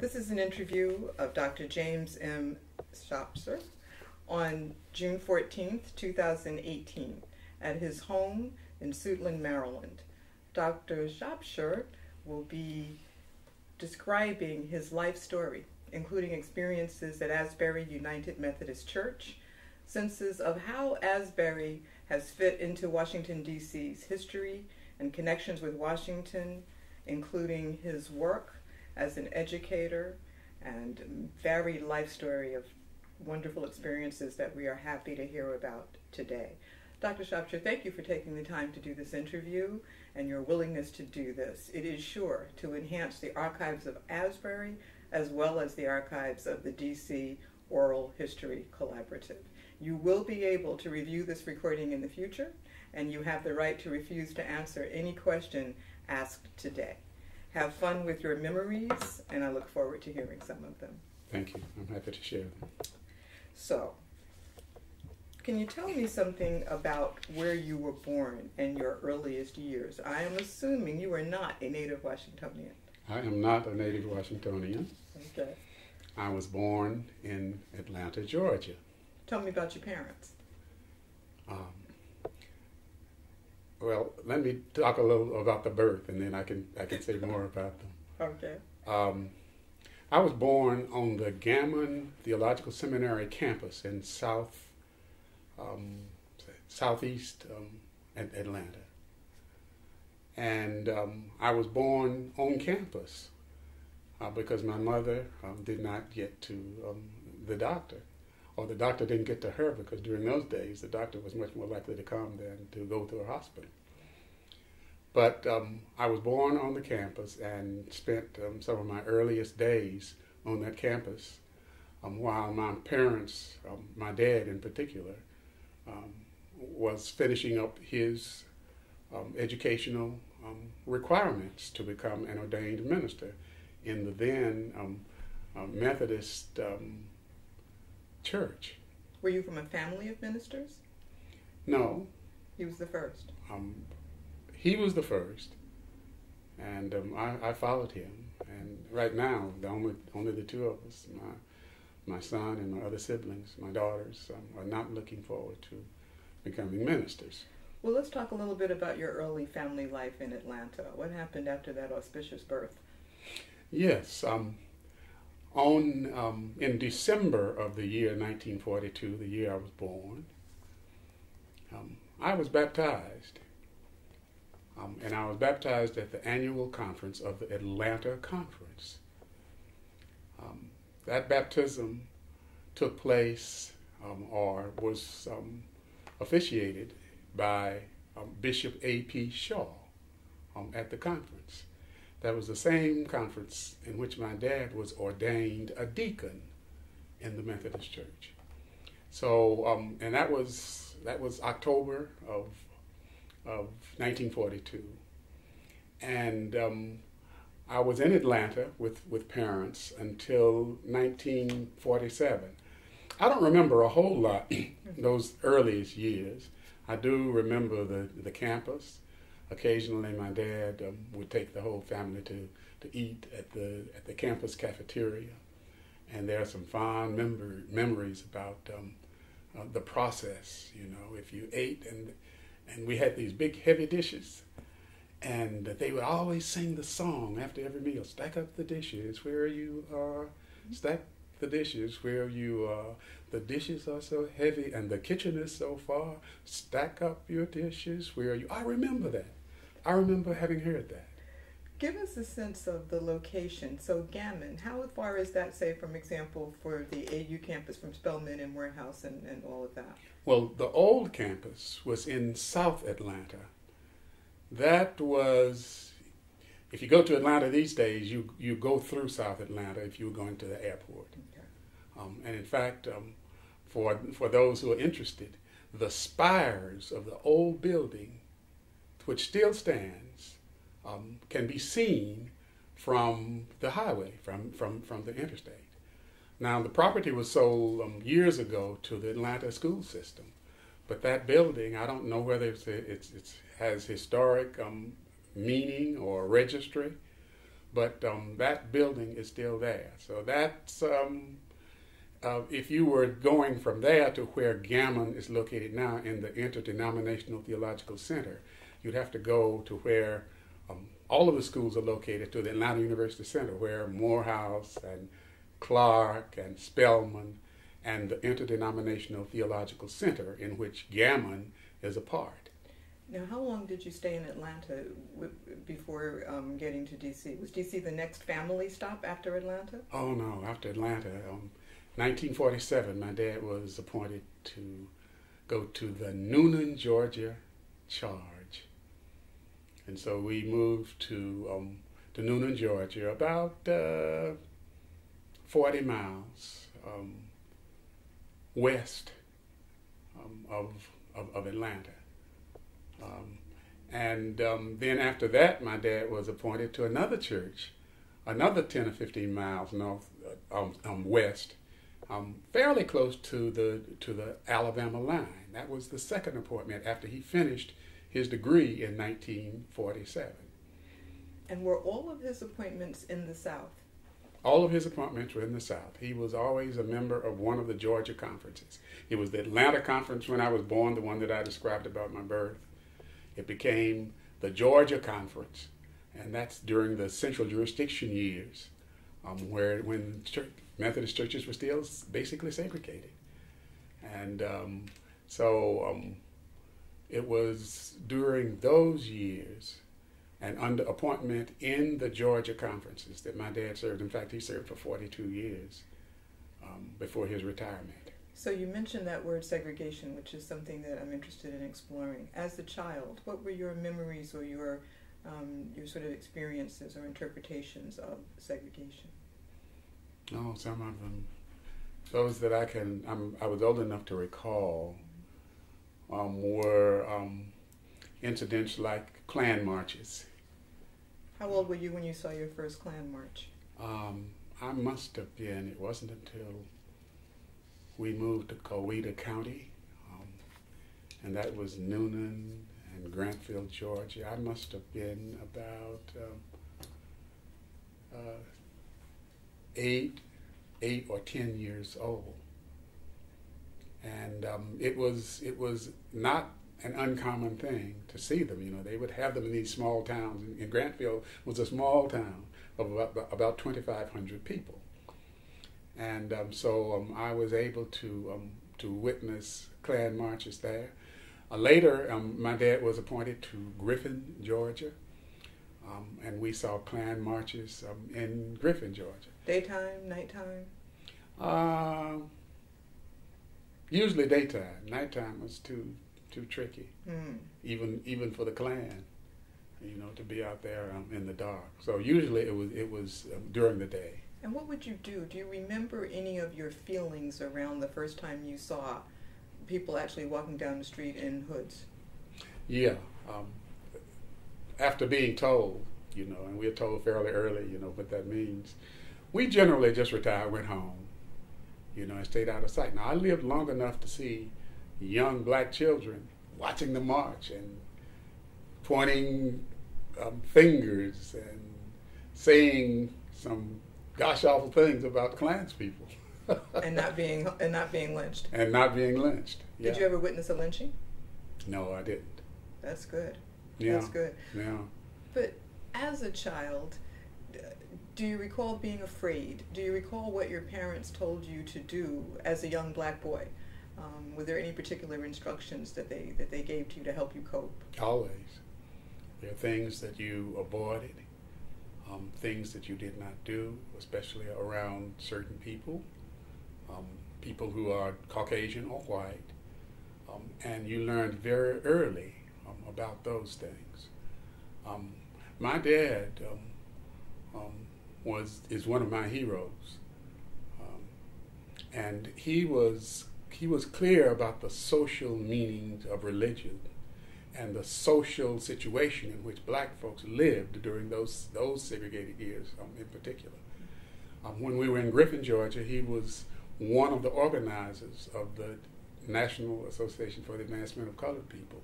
This is an interview of Dr. James M. Shopshire on June 14th, 2018, at his home in Suitland, Maryland. Dr. Shopshire will be describing his life story, including experiences at Asbury United Methodist Church, senses of how Asbury has fit into Washington, D.C.'s history and connections with Washington, including his work as an educator and varied life story of wonderful experiences that we are happy to hear about today. Dr. Shopshire, thank you for taking the time to do this interview and your willingness to do this. It is sure to enhance the archives of Asbury as well as the archives of the DC Oral History Collaborative. You will be able to review this recording in the future, and you have the right to refuse to answer any question asked today. Have fun with your memories, and I look forward to hearing some of them. Thank you. I'm happy to share them. So, can you tell me something about where you were born and your earliest years? I am assuming you are not a native Washingtonian. I am not a native Washingtonian. Okay. I was born in Atlanta, Georgia. Tell me about your parents. Well, let me talk a little about the birth, and then I can say more about them. Okay. I was born on the Gammon Theological Seminary campus in southeast Atlanta. And I was born on campus because my mother did not get to the doctor, or the doctor didn't get to her, because during those days the doctor was much more likely to come than to go to a hospital. But I was born on the campus and spent some of my earliest days on that campus while my parents, my dad in particular, was finishing up his educational requirements to become an ordained minister in the then Methodist church. Were you from a family of ministers? No. He was the first. He was the first, and I followed him. And right now, only the two of us, my son and my other siblings, my daughters, are not looking forward to becoming ministers. Well, let's talk a little bit about your early family life in Atlanta. What happened after that auspicious birth? Yes. In December of the year 1942, the year I was born, I was baptized. And I was baptized at the annual conference of the Atlanta Conference. That baptism took place or was officiated by Bishop A.P. Shaw at the conference. That was the same conference in which my dad was ordained a deacon in the Methodist Church. So, and that was October of 1942. And I was in Atlanta with parents until 1947. I don't remember a whole lot those earliest years. I do remember the campus. Occasionally, my dad would take the whole family to eat at the campus cafeteria, and there are some fond memories about the process. You know, if you ate, and we had these big heavy dishes, and they would always sing the song after every meal: "Stack up the dishes where you are, stack the dishes where you are. The dishes are so heavy, and the kitchen is so far. Stack up your dishes where you." I remember that. I remember having heard that. Give us a sense of the location. So Gammon, how far is that, say, from example, for the AU campus from Spelman and Morehouse and all of that? Well, the old campus was in South Atlanta. That was, if you go to Atlanta these days, you go through South Atlanta if you were going to the airport. Okay. And in fact, for those who are interested, the spires of the old building, which still stands, can be seen from the highway, from the interstate. Now, the property was sold years ago to the Atlanta school system, but that building, I don't know whether it has historic meaning or registry, but that building is still there. So that's, if you were going from there to where Gammon is located now in the Interdenominational Theological Center, you'd have to go to where all of the schools are located, to the Atlanta University Center, where Morehouse and Clark and Spelman and the Interdenominational Theological Center, in which Gammon is a part. Now, how long did you stay in Atlanta before getting to D.C.? Was D.C. the next family stop after Atlanta? Oh, no, after Atlanta. 1947, my dad was appointed to go to the Noonan, Georgia charge. And so we moved to Noonan, Georgia, about 40 miles west of Atlanta. And then after that, my dad was appointed to another church, another 10 or 15 miles north, west, fairly close to the Alabama line. That was the second appointment after he finished his degree in 1947. And were all of his appointments in the South? All of his appointments were in the South. He was always a member of one of the Georgia conferences. It was the Atlanta conference when I was born, the one that I described about my birth. It became the Georgia conference, and that's during the central jurisdiction years, when Methodist churches were still basically segregated. And it was during those years and under appointment in the Georgia conferences that my dad served. In fact, he served for 42 years before his retirement. So you mentioned that word segregation, which is something that I'm interested in exploring. As a child, what were your memories or your sort of experiences or interpretations of segregation? Oh, some of them, those that I was old enough to recall, were incidents like Klan marches. How old were you when you saw your first Klan march? I must have been, it wasn't until we moved to Coweta County, and that was Noonan and Grantville, Georgia. I must have been about 8 or 10 years old. And it was not an uncommon thing to see them. You know, they would have them in these small towns. And Grantville was a small town of about 2,500 people. And so I was able to witness Klan marches there. Later, my dad was appointed to Griffin, Georgia, and we saw Klan marches in Griffin, Georgia. Daytime, nighttime? Usually daytime. Nighttime was too tricky, even for the Klan, you know, to be out there in the dark. So usually it was during the day. And what would you do? Do you remember any of your feelings around the first time you saw people actually walking down the street in hoods? Yeah. After being told, you know, and we were told fairly early, you know, what that means, we generally just retired, went home, you know, and stayed out of sight. Now, I lived long enough to see young black children watching the march and pointing fingers and saying some gosh awful things about Klans people. and not being lynched. And not being lynched. Yeah. Did you ever witness a lynching? No, I didn't. That's good. Yeah. That's good. Yeah. But as a child, do you recall being afraid? Do you recall what your parents told you to do as a young black boy? Were there any particular instructions that they gave to you to help you cope? Always. There are things that you avoided, things that you did not do, especially around certain people, people who are Caucasian or white, and you learned very early about those things. My dad is one of my heroes, and he was clear about the social meaning of religion and the social situation in which black folks lived during those segregated years in particular. When we were in Griffin, Georgia, he was one of the organizers of the National Association for the Advancement of Colored People,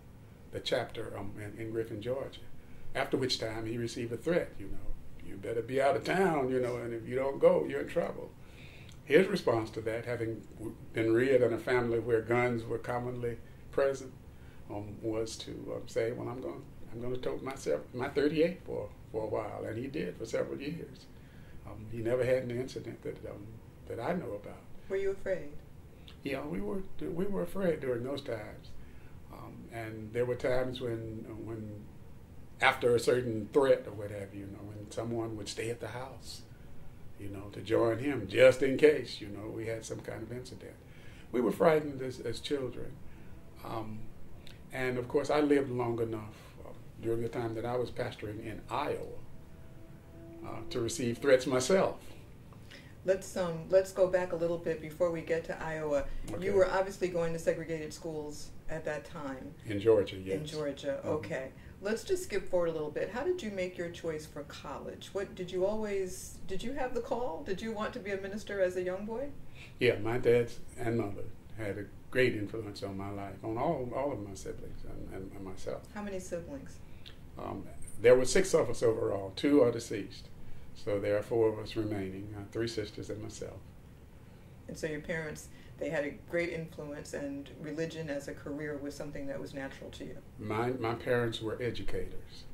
the chapter in Griffin, Georgia, after which time he received a threat, you know, you better be out of town, and if you don't go, you're in trouble. His response to that, having been reared in a family where guns were commonly present, was to say, well, I'm going to tote my 38 for a while, and he did for several years. He never had an incident that I know about. Were you afraid? Yeah, we were afraid during those times, and there were times when after a certain threat or what have you, when someone would stay at the house, to join him just in case, we had some kind of incident. We were frightened as children, and of course I lived long enough during the time that I was pastoring in Iowa to receive threats myself. Let's go back a little bit before we get to Iowa. Okay. You were obviously going to segregated schools at that time. In Georgia, yes. In Georgia, okay. Let's just skip forward a little bit. How did you make your choice for college? Did you have the call? Did you want to be a minister as a young boy? Yeah, my dad and mother had a great influence on my life, on all of my siblings and myself. How many siblings? There were 6 of us overall. 2 are deceased. So there are 4 of us remaining, 3 sisters and myself. And so your parents, they had a great influence, and religion as a career was something that was natural to you. My parents were educators.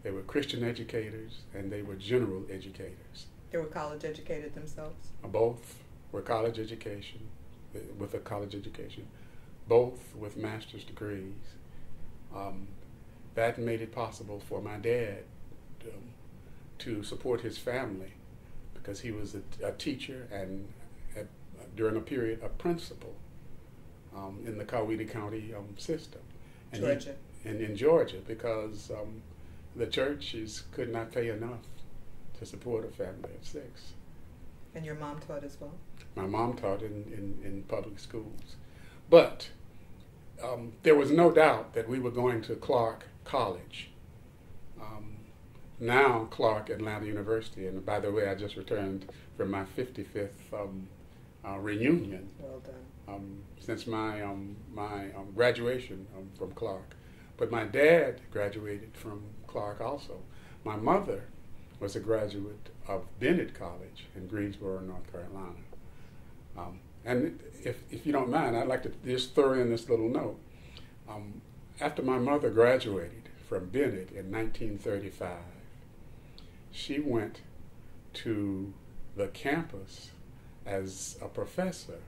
They were Christian educators, and they were general educators. They were college educated themselves? Both were college education, with a college education. Both with master's degrees. That made it possible for my dad to support his family, because he was a teacher and during a period a principal in the Coweta County system. And Georgia. In Georgia, because the churches could not pay enough to support a family of 6. And your mom taught as well? My mom taught in public schools. But there was no doubt that we were going to Clark College. Now Clark Atlanta University, and by the way, I just returned from my 55th reunion. Well done. Since my graduation from Clark. But my dad graduated from Clark also. My mother was a graduate of Bennett College in Greensboro, North Carolina. And if you don't mind, I'd like to just throw in this little note. After my mother graduated from Bennett in 1935, she went to the campus as a professor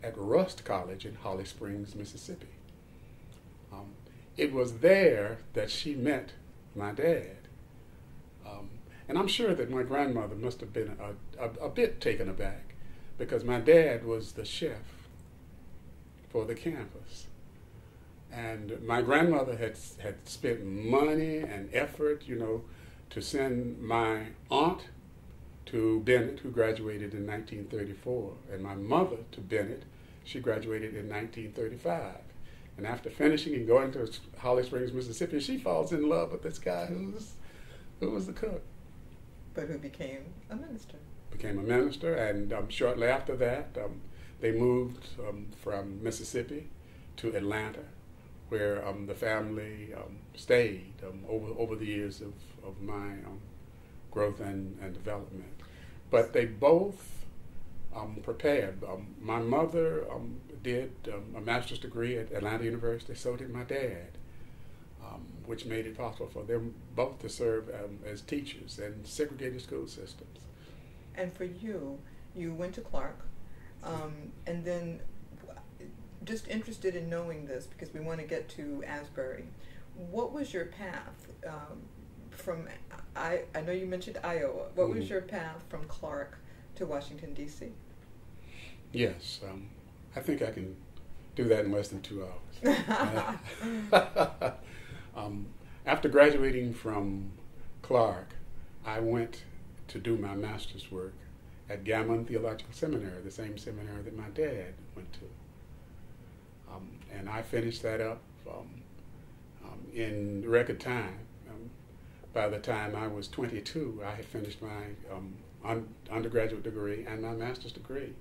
at Rust College in Holly Springs, Mississippi. It was there that she met my dad. And I'm sure that my grandmother must have been a bit taken aback, because my dad was the chef for the campus. And my grandmother had spent money and effort, to send my aunt to Bennett, who graduated in 1934, and my mother to Bennett. She graduated in 1935. And after finishing and going to Holly Springs, Mississippi, she falls in love with this guy who was the cook. But who became a minister. Became a minister, and shortly after that, they moved from Mississippi to Atlanta, where the family stayed over the years of my growth and development. But they both prepared. My mother did a master's degree at Atlanta University, so did my dad, which made it possible for them both to serve as teachers in segregated school systems. And for you, you went to Clark, and then just interested in knowing this, because we want to get to Asbury. What was your path from, I know you mentioned Iowa, what was your path from Clark to Washington, D.C.? Yes, I think I can do that in less than 2 hours. After graduating from Clark, I went to do my master's work at Wesley Theological Seminary, the same seminary that my dad went to. And I finished that up in record time. By the time I was 22, I had finished my undergraduate degree and my master's degree,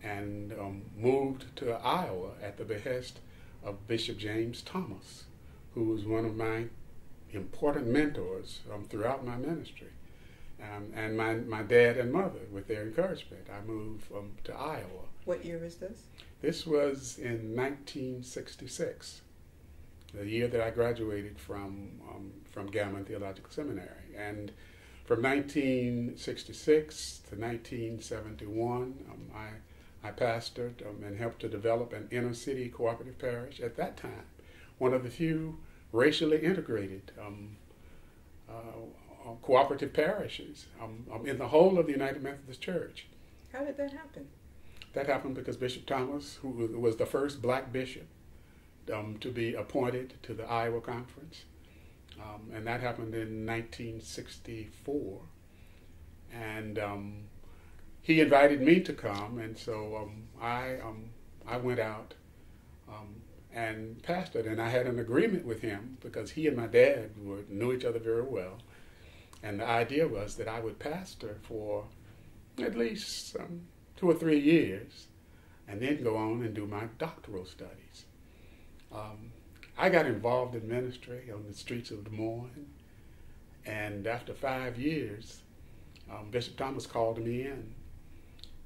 and moved to Iowa at the behest of Bishop James Thomas, who was one of my important mentors throughout my ministry. And my dad and mother, with their encouragement, I moved to Iowa. What year was this? This was in 1966, the year that I graduated from Wesley Theological Seminary. And from 1966 to 1971, I pastored and helped to develop an inner city cooperative parish at that time, one of the few racially integrated cooperative parishes in the whole of the United Methodist Church. How did that happen? That happened because Bishop Thomas, who was the first black bishop to be appointed to the Iowa Conference, and that happened in 1964. And he invited me to come, and so I went out and pastored. And I had an agreement with him because he and my dad knew each other very well. And the idea was that I would pastor for at least 2 or 3 years and then go on and do my doctoral studies. I got involved in ministry on the streets of Des Moines, and after 5 years, Bishop Thomas called me in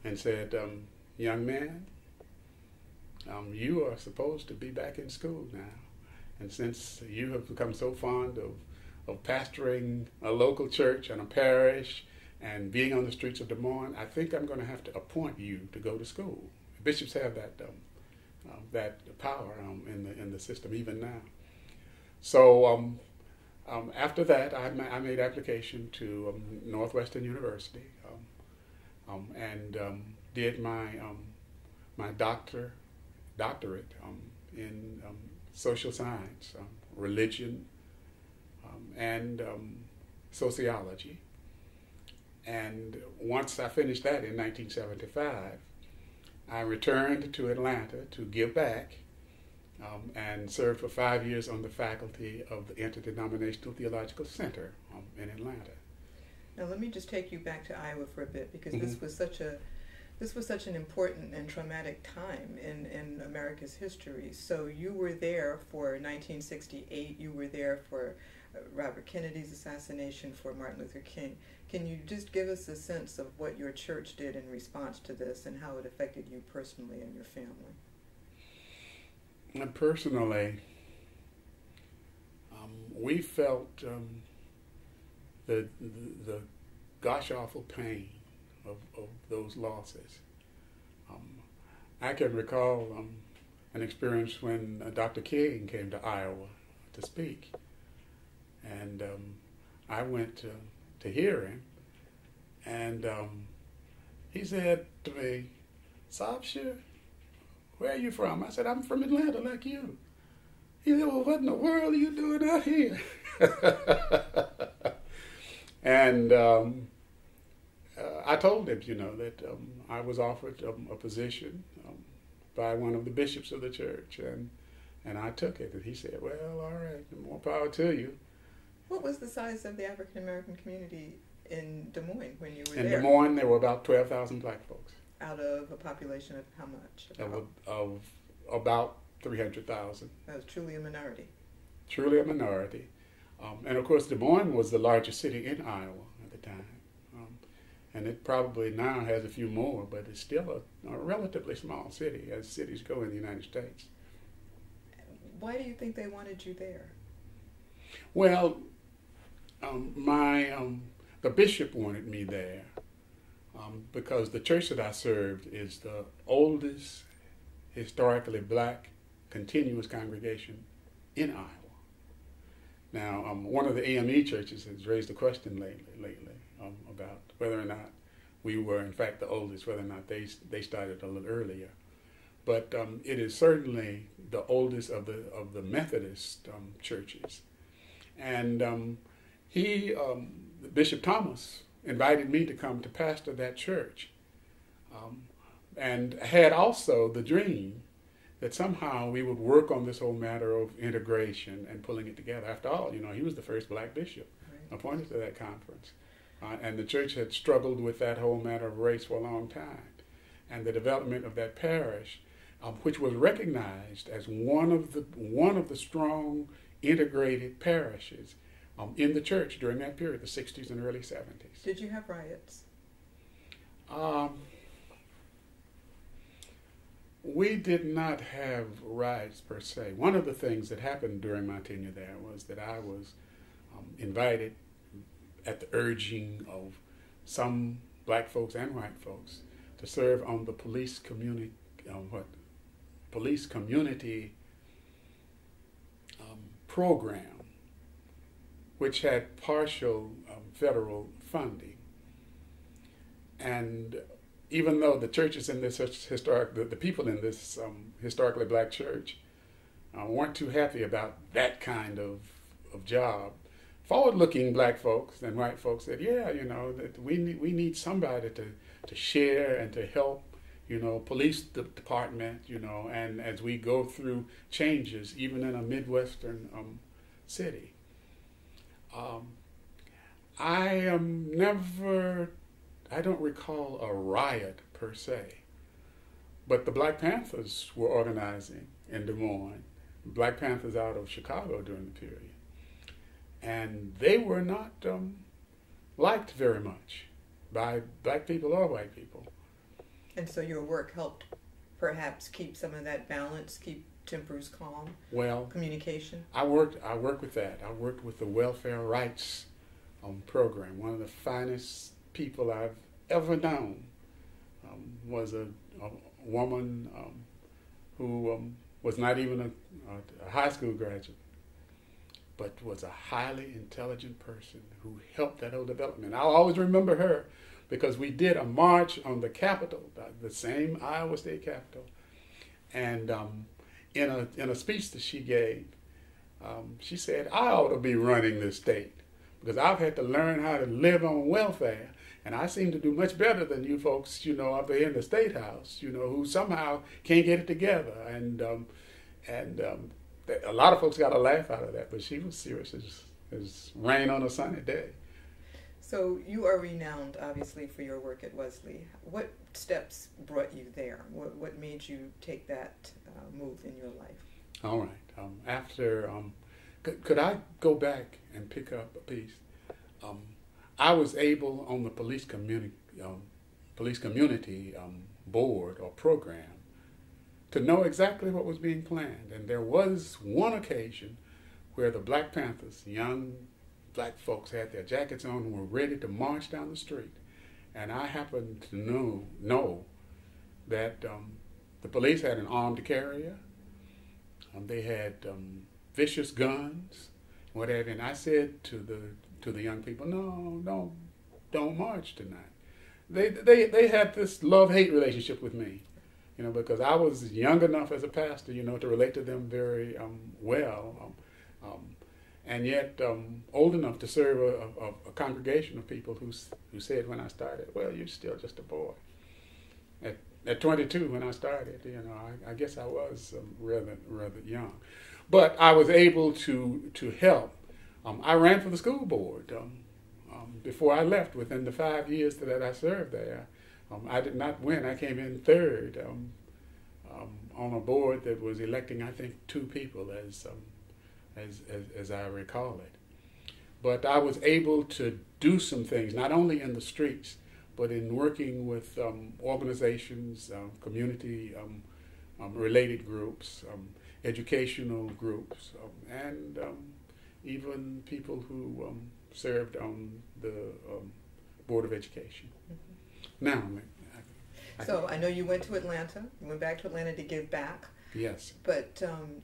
and said, young man, you are supposed to be back in school now. And since you have become so fond of pastoring a local church and a parish and being on the streets of Des Moines, I think I'm going to have to appoint you to go to school. Bishops have that power in the system even now. So after that, I made application to Northwestern University and did my doctorate in social science, religion, and sociology. And once I finished that in 1975, I returned to Atlanta to give back and served for 5 years on the faculty of the Interdenominational Theological Center in Atlanta. Now let me just take you back to Iowa for a bit, because Mm-hmm. this was such an important and traumatic time in America's history. So you were there for 1968, you were there for Robert Kennedy's assassination, for Martin Luther King. Can you just give us a sense of what your church did in response to this and how it affected you personally and your family? Personally, we felt the gosh awful pain of those losses. I can recall an experience when Dr. King came to Iowa to speak, and I went to hear him, and he said to me, "Shopshire, where are you from?" I said, "I'm from Atlanta, like you." He said, "Well, what in the world are you doing out here?" And I told him, that I was offered a position by one of the bishops of the church, and I took it. And he said, "Well, all right, more power to you." What was the size of the African American community in Des Moines when you were In there? Des Moines, there were about 12,000 black folks. Out of a population of how much? Of about 300,000. That was truly a minority. Truly a minority. And of course, Des Moines was the largest city in Iowa at the time. And it probably now has a few more, but it's still a relatively small city, as cities go in the United States. Why do you think they wanted you there? Well, the bishop wanted me there because the church that I served is the oldest historically black continuous congregation in Iowa. Now, one of the AME churches has raised a question lately about whether or not we were, in fact, the oldest, whether or not they started a little earlier. But it is certainly the oldest of the Methodist churches. And Bishop Thomas invited me to come to pastor that church, and had also the dream that somehow we would work on this whole matter of integration and pulling it together. After all, he was the first black bishop appointed to that conference. And the church had struggled with that whole matter of race for a long time. And the development of that parish, which was recognized as one of the strong integrated parishes, in the church during that period, the 60s and early 70s. Did you have riots? We did not have riots per se. One of the things that happened during my tenure there was that I was invited at the urging of some black folks and white folks to serve on the police community program, which had partial federal funding. And even though the churches in this the people in this historically black church weren't too happy about that kind of job, forward-looking black folks and white folks said, yeah, that we need somebody to share and to help, police the department, and as we go through changes, even in a Midwestern city. I don't recall a riot per se, but the Black Panthers were organizing in Des Moines, Black Panthers out of Chicago during the period. And they were not liked very much by black people or white people. And so your work helped perhaps keep some of that balance, keep tempers calm? Well, communication? I worked with that. I worked with the welfare rights program. One of the finest people I've ever known was a woman who was not even a high school graduate, but was a highly intelligent person who helped that whole development. I'll always remember her because we did a march on the Capitol, the same Iowa State Capitol, and in a speech that she gave, she said, I ought to be running this state because I've had to learn how to live on welfare, and I seem to do much better than you folks, up there in the State House, who somehow can't get it together. And a lot of folks got a laugh out of that, but she was serious as rain on a sunny day. So you are renowned, obviously, for your work at Wesley. What steps brought you there? What made you take that move in your life? All right. After, could I go back and pick up a piece? I was able on the police community board or program to know exactly what was being planned. And there was one occasion where the Black Panthers, young black folks, had their jackets on and were ready to march down the street. And I happened to know that the police had an armed carrier. They had vicious guns, whatever. And I said to the young people, no, don't march tonight. They had this love-hate relationship with me, because I was young enough as a pastor, to relate to them very well, and yet old enough to serve a congregation of people who said when I started, well, you're still just a boy. At 22 when I started, I guess I was rather young. But I was able to help. I ran for the school board before I left. Within the 5 years that I served there, I did not win. I came in third on a board that was electing, I think, 2 people, as I recall it. But I was able to do some things, not only in the streets, but in working with organizations, community related groups, educational groups, and even people who served on the Board of Education. Mm-hmm. Now, so I know you went to Atlanta. You went back to Atlanta to give back. Yes. But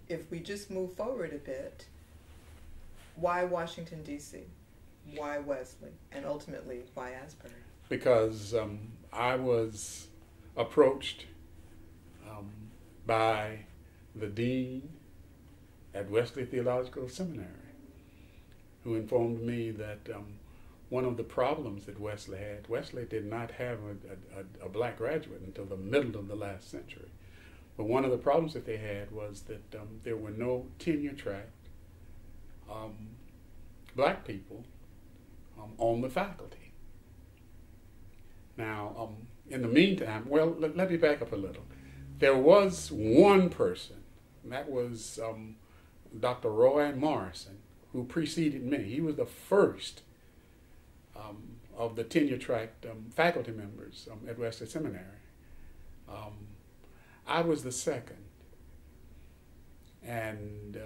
if we just move forward a bit, why Washington, D.C.? Why Wesley? And ultimately, why Asbury? Because I was approached by the dean at Wesley Theological Seminary, who informed me that one of the problems that Wesley did not have a black graduate until the middle of the last century. But one of the problems that they had was that there were no tenure-track black people on the faculty. Now, in the meantime, well, let me back up a little. There was one person, and that was Dr. Roy Morrison, who preceded me. He was the first of the tenure-track faculty members at Wesley Seminary. I was the second. And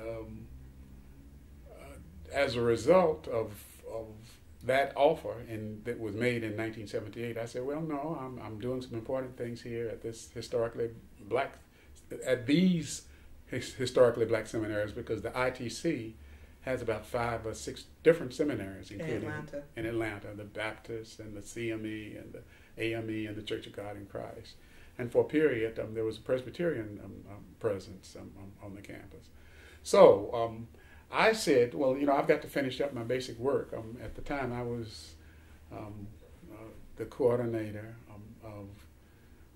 as a result of that offer that was made in 1978, I said, well, no, I'm doing some important things here at these historically black seminaries, because the ITC has about 5 or 6 different seminaries, including in Atlanta, the Baptist and the CME and the AME and the Church of God in Christ. And for a period, there was a Presbyterian presence on the campus. So I said, well, I've got to finish up my basic work. At the time, I was the coordinator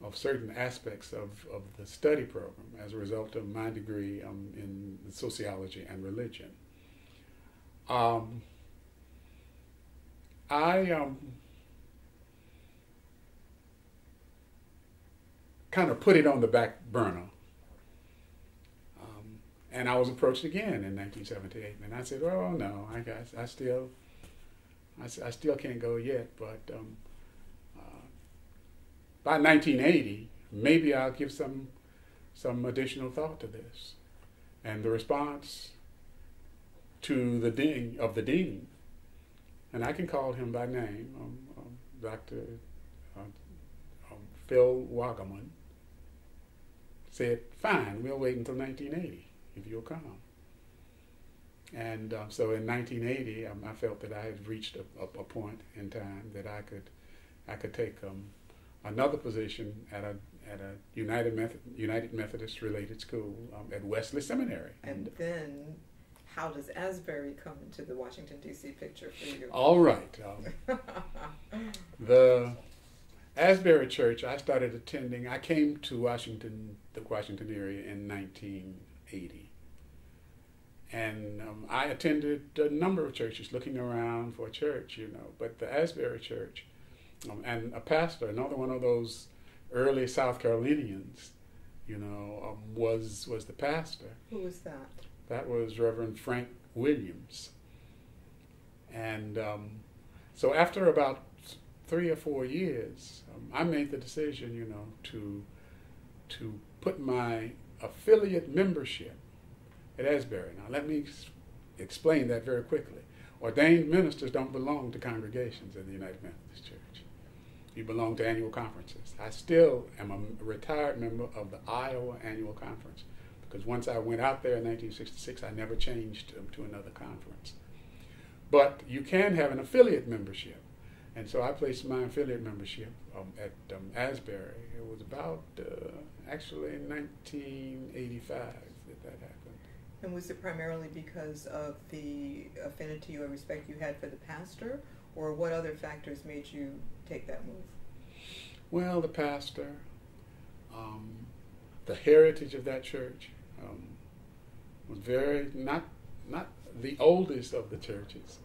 of certain aspects of the study program as a result of my degree in sociology and religion. I kind of put it on the back burner. And I was approached again in 1978, and I said, "Oh no, I guess I still can't go yet." But by 1980, maybe I'll give some additional thought to this. And the response to the dean, and I can call him by name, Dr. Phil Wagaman, said, "Fine, we'll wait until 1980. If you'll come." And so in 1980, I felt that I had reached a point in time that I could take another position at a United Methodist related school at Wesley Seminary. And then, how does Asbury come into the Washington D.C. picture for you? All right, the Asbury Church I started attending. I came to the Washington area in 1980. And I attended a number of churches, looking around for a church, But the Asbury Church, and a pastor, another one of those early South Carolinians, was the pastor. Who was that? That was Reverend Frank Williams. And so after about 3 or 4 years, I made the decision, to put my affiliate membership at Asbury. Now, let me explain that very quickly. Ordained ministers don't belong to congregations in the United Methodist Church. You belong to annual conferences. I still am a retired member of the Iowa Annual Conference, because once I went out there in 1966, I never changed to another conference. But you can have an affiliate membership. And so I placed my affiliate membership at Asbury. It was about, actually, in 1985 that happened. And was it primarily because of the affinity or respect you had for the pastor, or what other factors made you take that move? Well, the pastor, the heritage of that church was not the oldest of the churches.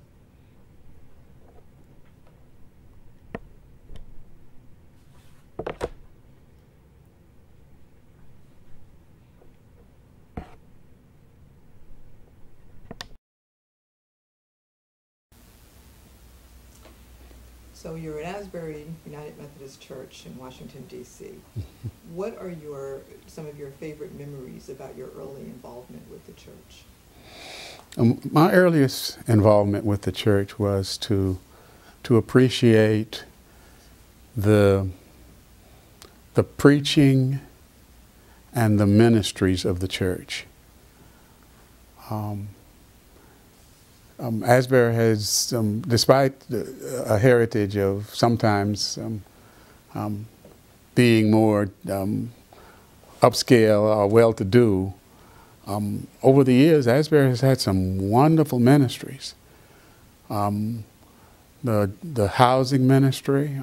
So you're at Asbury United Methodist Church in Washington, D.C. What are some of your favorite memories about your early involvement with the church? My earliest involvement with the church was to appreciate the preaching and the ministries of the church. Asbury has, despite a heritage of sometimes being more upscale or well-to-do, over the years, Asbury has had some wonderful ministries. The housing ministry,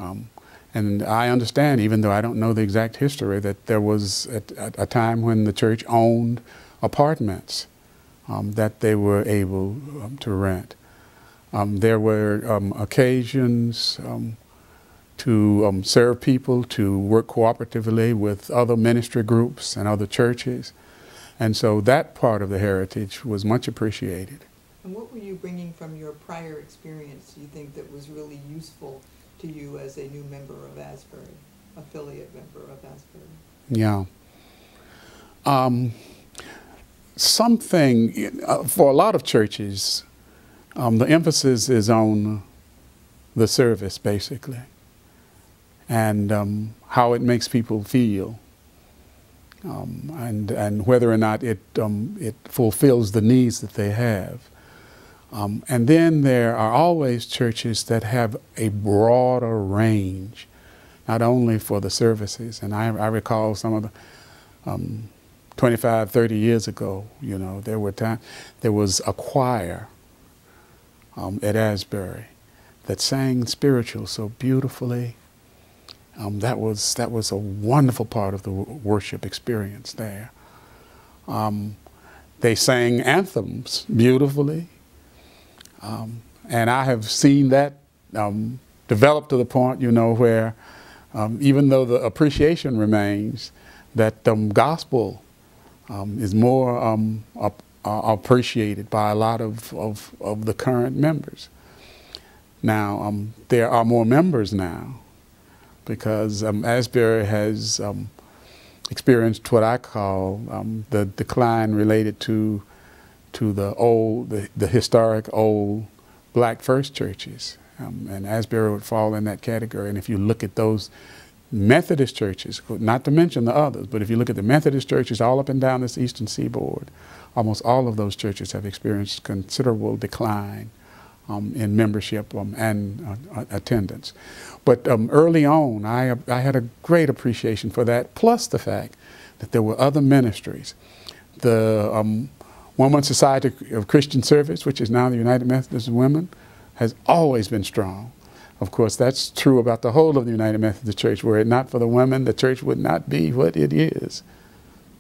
and I understand, even though I don't know the exact history, that there was a time when the church owned apartments that they were able to rent. There were occasions to serve people, to work cooperatively with other ministry groups and other churches. And so that part of the heritage was much appreciated. And what were you bringing from your prior experience, do you think, that was really useful to you as a new member of Asbury, affiliate member of Asbury? Yeah. Something, for a lot of churches, the emphasis is on the service, basically, and how it makes people feel, and whether or not it fulfills the needs that they have. And then there are always churches that have a broader range, not only for the services. And I recall some of the 25, 30 years ago, you know, there was a choir at Asbury that sang spiritual so beautifully. That was a wonderful part of the worship experience there. They sang anthems beautifully. And I have seen that develop to the point, you know, where even though the appreciation remains, that gospel is more appreciated by a lot of the current members. Now, there are more members now because Asbury has experienced what I call the decline related to the historic old black first churches, and Asbury would fall in that category. And if you look at those Methodist churches, not to mention the others, but if you look at the Methodist churches all up and down this eastern seaboard, almost all of those churches have experienced considerable decline in membership and attendance. But early on, I had a great appreciation for that, plus the fact that there were other ministries. The Women's Society of Christian Service, which is now the United Methodist Women, has always been strong. Of course, that's true about the whole of the United Methodist Church. Were it not for the women, the church would not be what it is.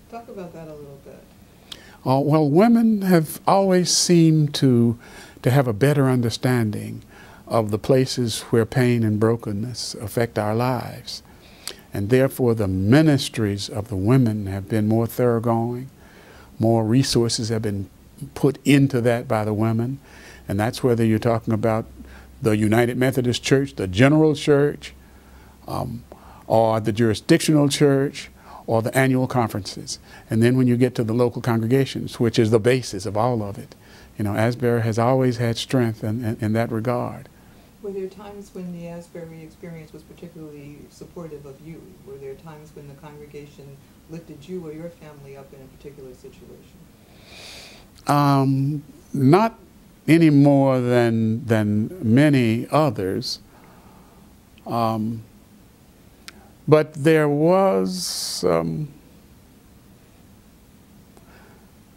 Talk about that a little bit. Well, women have always seemed to have a better understanding of the places where pain and brokenness affect our lives. And therefore, the ministries of the women have been more thoroughgoing. More resources have been put into that by the women. And that's whether you're talking about the United Methodist Church, the General Church, or the Jurisdictional Church, or the annual conferences. And then when you get to the local congregations, which is the basis of all of it, you know, Asbury has always had strength in that regard. Were there times when the Asbury experience was particularly supportive of you? Were there times when the congregation lifted you or your family up in a particular situation? Not any more than many others. But there was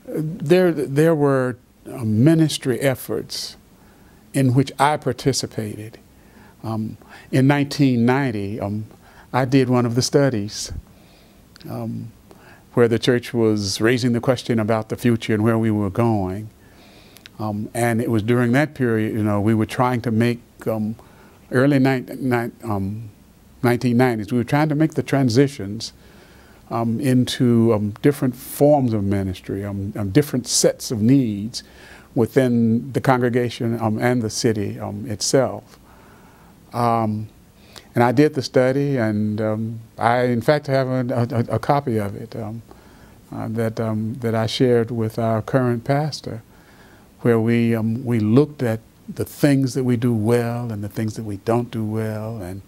there were ministry efforts in which I participated. In 1990, I did one of the studies where the church was raising the question about the future and where we were going. And it was during that period, you know, we were trying to make, early 1990s, we were trying to make the transitions into different forms of ministry, different sets of needs within the congregation and the city itself. And I did the study, and I, in fact, have a copy of it that I shared with our current pastor, where we looked at the things that we do well and the things that we don't do well, and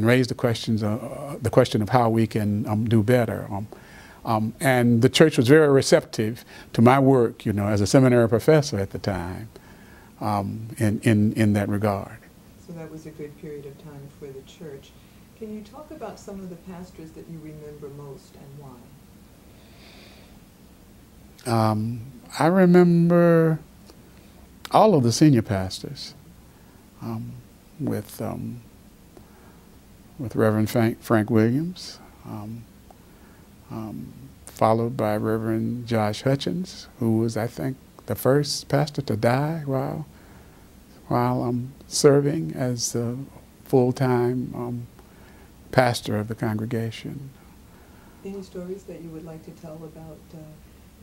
raised the question of how we can do better. And the church was very receptive to my work, you know, as a seminary professor at the time, in that regard. So that was a good period of time for the church. Can you talk about some of the pastors that you remember most and why? I remember all of the senior pastors, with Reverend Frank Williams, followed by Reverend Josh Hutchins, who was, I think, the first pastor to die while serving as the full-time pastor of the congregation. Any stories that you would like to tell about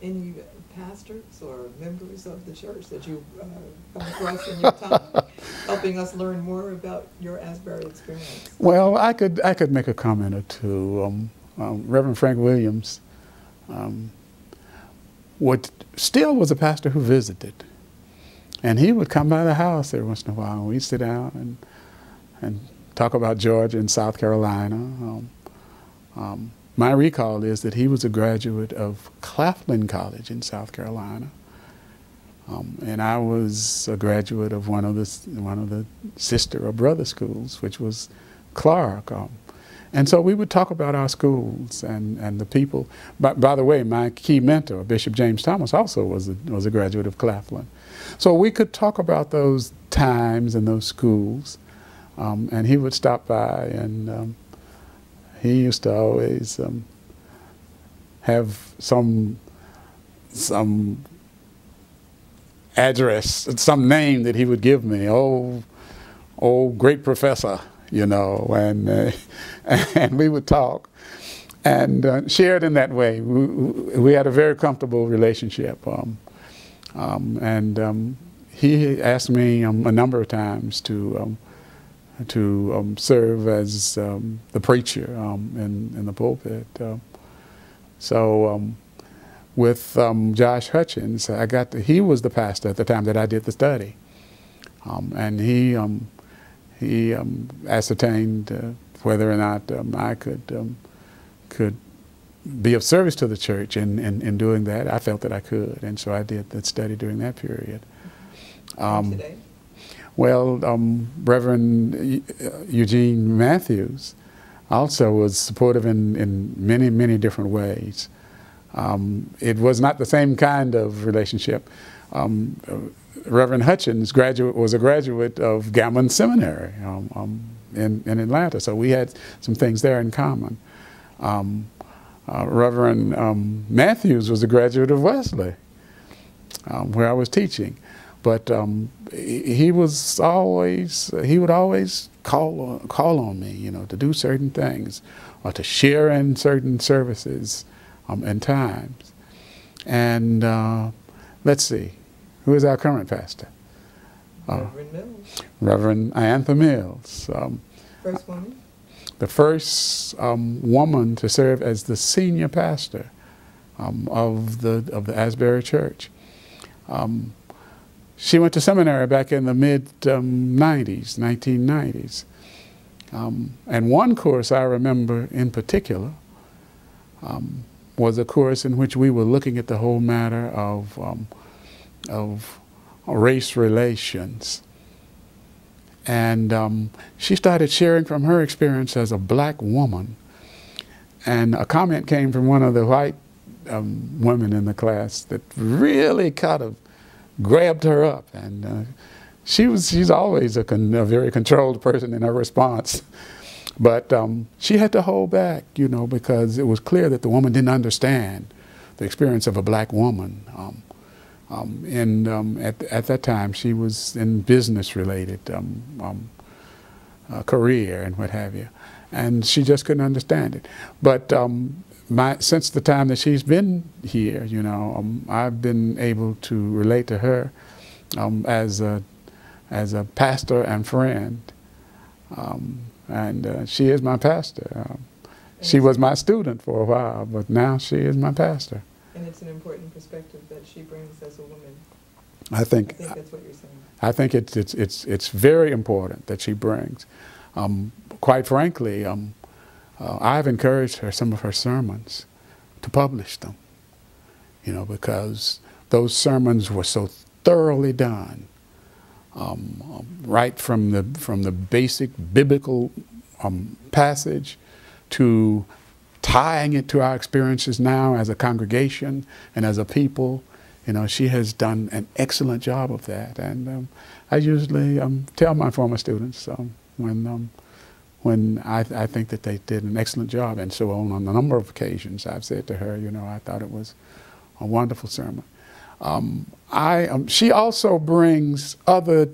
any pastors or members of the church that you've come across in your time, helping us learn more about your Asbury experience? Well, I could make a comment or two. Reverend Frank Williams still was a pastor who visited, and he would come by the house every once in a while, and we'd sit down and talk about Georgia and South Carolina. My recall is that he was a graduate of Claflin College in South Carolina, and I was a graduate of one of the sister or brother schools, which was Clark. And so we would talk about our schools and the people. By the way, my key mentor, Bishop James Thomas, also was a graduate of Claflin. So we could talk about those times and those schools, and he would stop by, and he used to always have some address, some name that he would give me. Oh, great professor, you know, and we would talk and shared in that way. We had a very comfortable relationship, and he asked me a number of times to serve as the preacher in the pulpit. With Josh Hutchins, he was the pastor at the time that I did the study, and he ascertained whether or not I could be of service to the church in doing that. I felt that I could, and so I did the study during that period. Today? Well, Reverend Eugene Matthews also was supportive in many, many different ways. It was not the same kind of relationship. Reverend Hutchins was a graduate of Gammon Seminary in Atlanta, so we had some things there in common. Reverend Matthews was a graduate of Wesley, where I was teaching. But he would always call on me, you know, to do certain things or to share in certain services and times. And let's see, who is our current pastor? Reverend Mills. Reverend Iantha Mills. First woman? The first woman to serve as the senior pastor of the Asbury Church. She went to seminary back in the mid-90s, 1990s. And one course I remember in particular was a course in which we were looking at the whole matter of race relations. And she started sharing from her experience as a black woman. And a comment came from one of the white women in the class that really kind of grabbed her up, and she's always a very controlled person in her response, but she had to hold back, you know, because it was clear that the woman didn't understand the experience of a black woman. At that time, she was in business-related career and what have you, and she just couldn't understand it. But since the time that she's been here, you know, I've been able to relate to her as a pastor and friend, and she is my pastor. She was my student for a while, but now she is my pastor. And it's an important perspective that she brings as a woman. I think that's what you're saying. I think it's very important that she brings. Quite frankly, I've encouraged her, some of her sermons, to publish them, you know, because those sermons were so thoroughly done, right from the basic biblical passage to tying it to our experiences now as a congregation and as a people. You know, she has done an excellent job of that, and I usually tell my former students when I think that they did an excellent job. And so on a number of occasions I've said to her, you know, I thought it was a wonderful sermon. She also brings other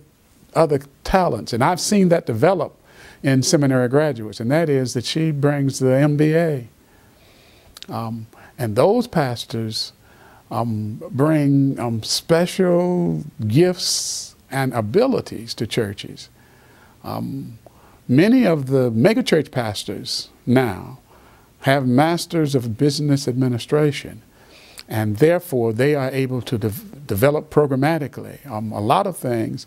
talents, and I've seen that develop in seminary graduates, and that is that she brings the MBA. And those pastors bring special gifts and abilities to churches. Many of the megachurch pastors now have masters of business administration, and therefore they are able to develop programmatically a lot of things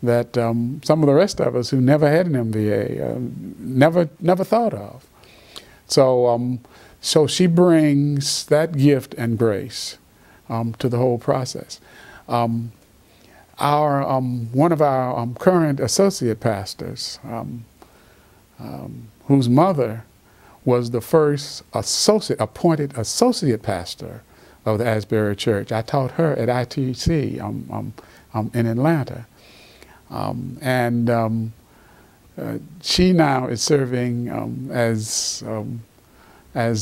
that some of the rest of us who never had an MBA never thought of. So, so she brings that gift and grace to the whole process. One of our current associate pastors, whose mother was the first appointed associate pastor of the Asbury Church. I taught her at ITC in Atlanta. She now is serving as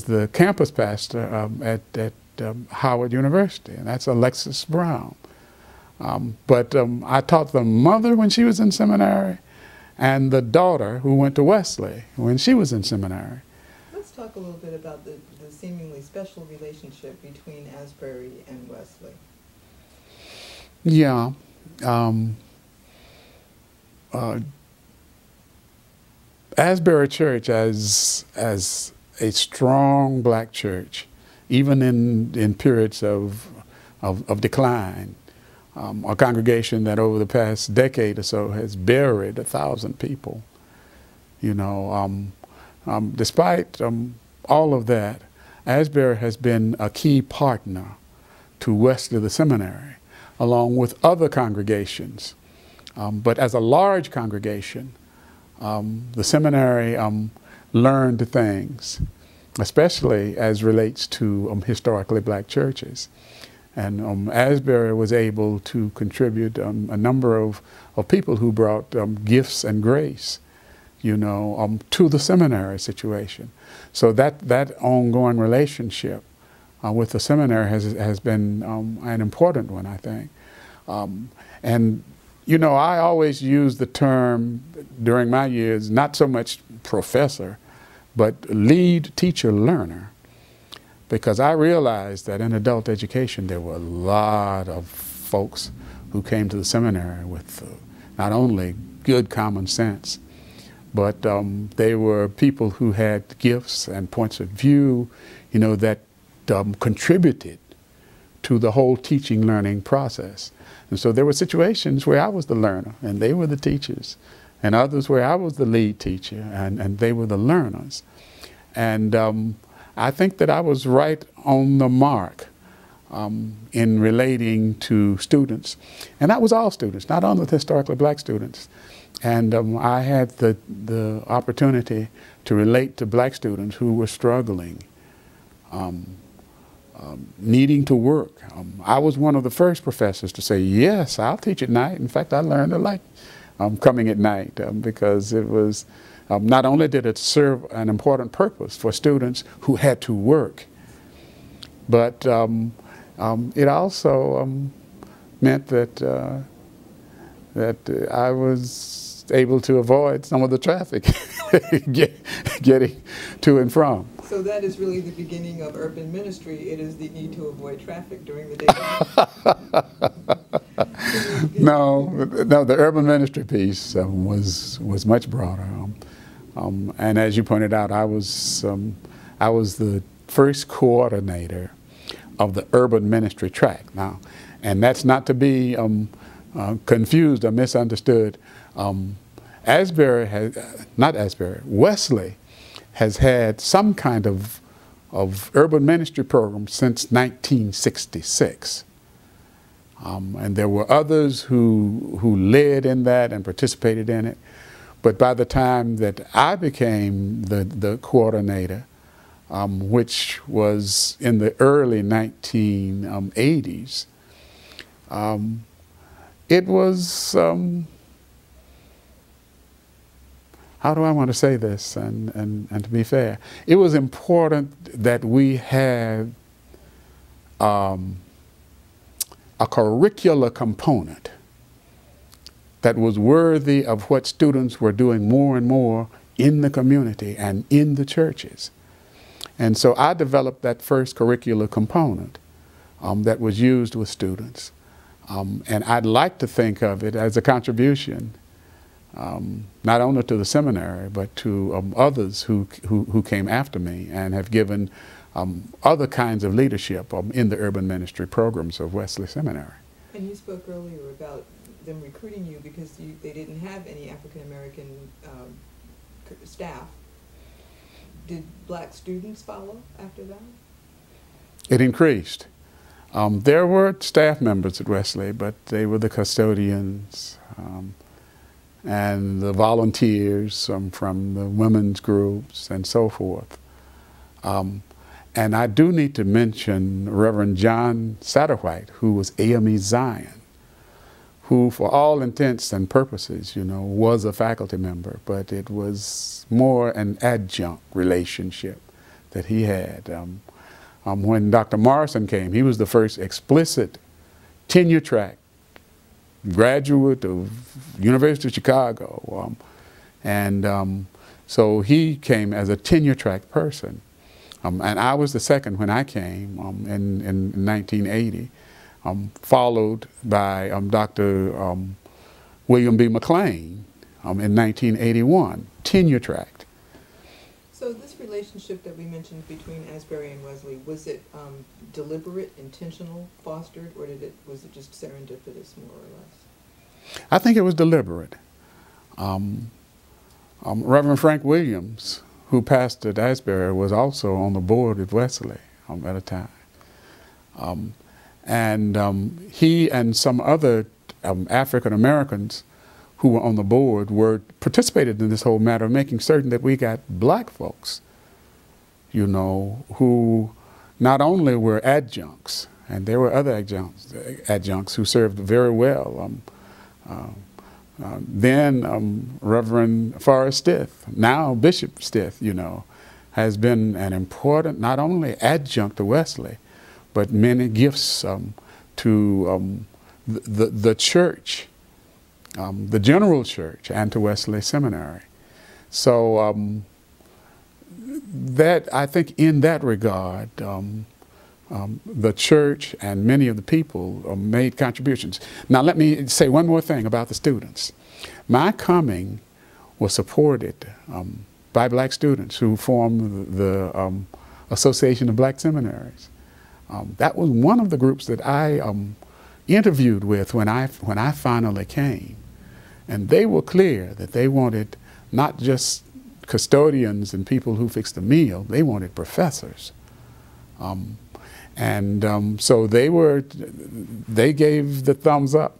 the campus pastor at Howard University, and that's Alexis Brown. But I taught the mother when she was in seminary, and the daughter who went to Wesley when she was in seminary. Let's talk a little bit about the seemingly special relationship between Asbury and Wesley. Yeah. Asbury Church as a strong black church, even in periods of decline, a congregation that over the past decade or so has buried 1,000 people. You know, despite all of that, Asbury has been a key partner to Wesley Seminary, along with other congregations. But as a large congregation, the seminary learned things, especially as relates to historically black churches. And Asbury was able to contribute a number of people who brought gifts and grace, you know, to the seminary situation. So that ongoing relationship with the seminary has been an important one, I think. And you know, I always use the term during my years, not so much professor, but lead teacher learner, because I realized that in adult education there were a lot of folks who came to the seminary with not only good common sense, but they were people who had gifts and points of view, you know, that contributed to the whole teaching learning process. And so there were situations where I was the learner and they were the teachers, and others where I was the lead teacher and they were the learners. And I think that I was right on the mark in relating to students. And that was all students, not only the historically black students. And I had the opportunity to relate to black students who were struggling, needing to work. I was one of the first professors to say, yes, I'll teach at night. In fact, I learned to like coming at night because it was, not only did it serve an important purpose for students who had to work, but it also meant that I was able to avoid some of the traffic getting to and from. So that is really the beginning of urban ministry. It is the need to avoid traffic during the day. No, the urban ministry piece was much broader. And as you pointed out, I was the first coordinator of the urban ministry track. Now, and that's not to be confused or misunderstood. Wesley has had some kind of urban ministry program since 1966. And there were others who led in that and participated in it. But by the time that I became the coordinator, which was in the early 1980s, it was, how do I want to say this and to be fair? It was important that we had a curricular component that was worthy of what students were doing more and more in the community and in the churches. And so I developed that first curricular component that was used with students. And I'd like to think of it as a contribution, not only to the seminary, but to others who came after me and have given other kinds of leadership in the urban ministry programs of Wesley Seminary. And you spoke earlier about them recruiting you because they didn't have any African-American staff. Did black students follow after that? It increased. There were staff members at Wesley, but they were the custodians and the volunteers from the women's groups and so forth. And I do need to mention Reverend John Satterwhite, who was AME Zion, who for all intents and purposes, you know, was a faculty member, but it was more an adjunct relationship that he had. When Dr. Morrison came, he was the first explicit tenure track graduate of University of Chicago. So he came as a tenure track person. And I was the second when I came in 1980, followed by Dr. William B. McLean in 1981, tenure tracked. So this relationship that we mentioned between Asbury and Wesley, was it deliberate, intentional, fostered, or was it just serendipitous, more or less? I think it was deliberate. Reverend Frank Williams, who pastored Asbury, was also on the board at Wesley at a time. He and some other African Americans who were on the board participated in this whole matter of making certain that we got black folks, you know, who not only were adjuncts, and there were other adjuncts who served very well. Then Reverend Forrest Stith, now Bishop Stith, you know, has been an important, not only adjunct to Wesley, but many gifts to the church, the general church, and to Wesley Seminary. So that, I think in that regard, the church and many of the people made contributions. Now let me say one more thing about the students. My coming was supported by black students who formed the Association of Black Seminaries. That was one of the groups that I interviewed with when I finally came. And they were clear that they wanted not just custodians and people who fixed the meal, they wanted professors. So they gave the thumbs up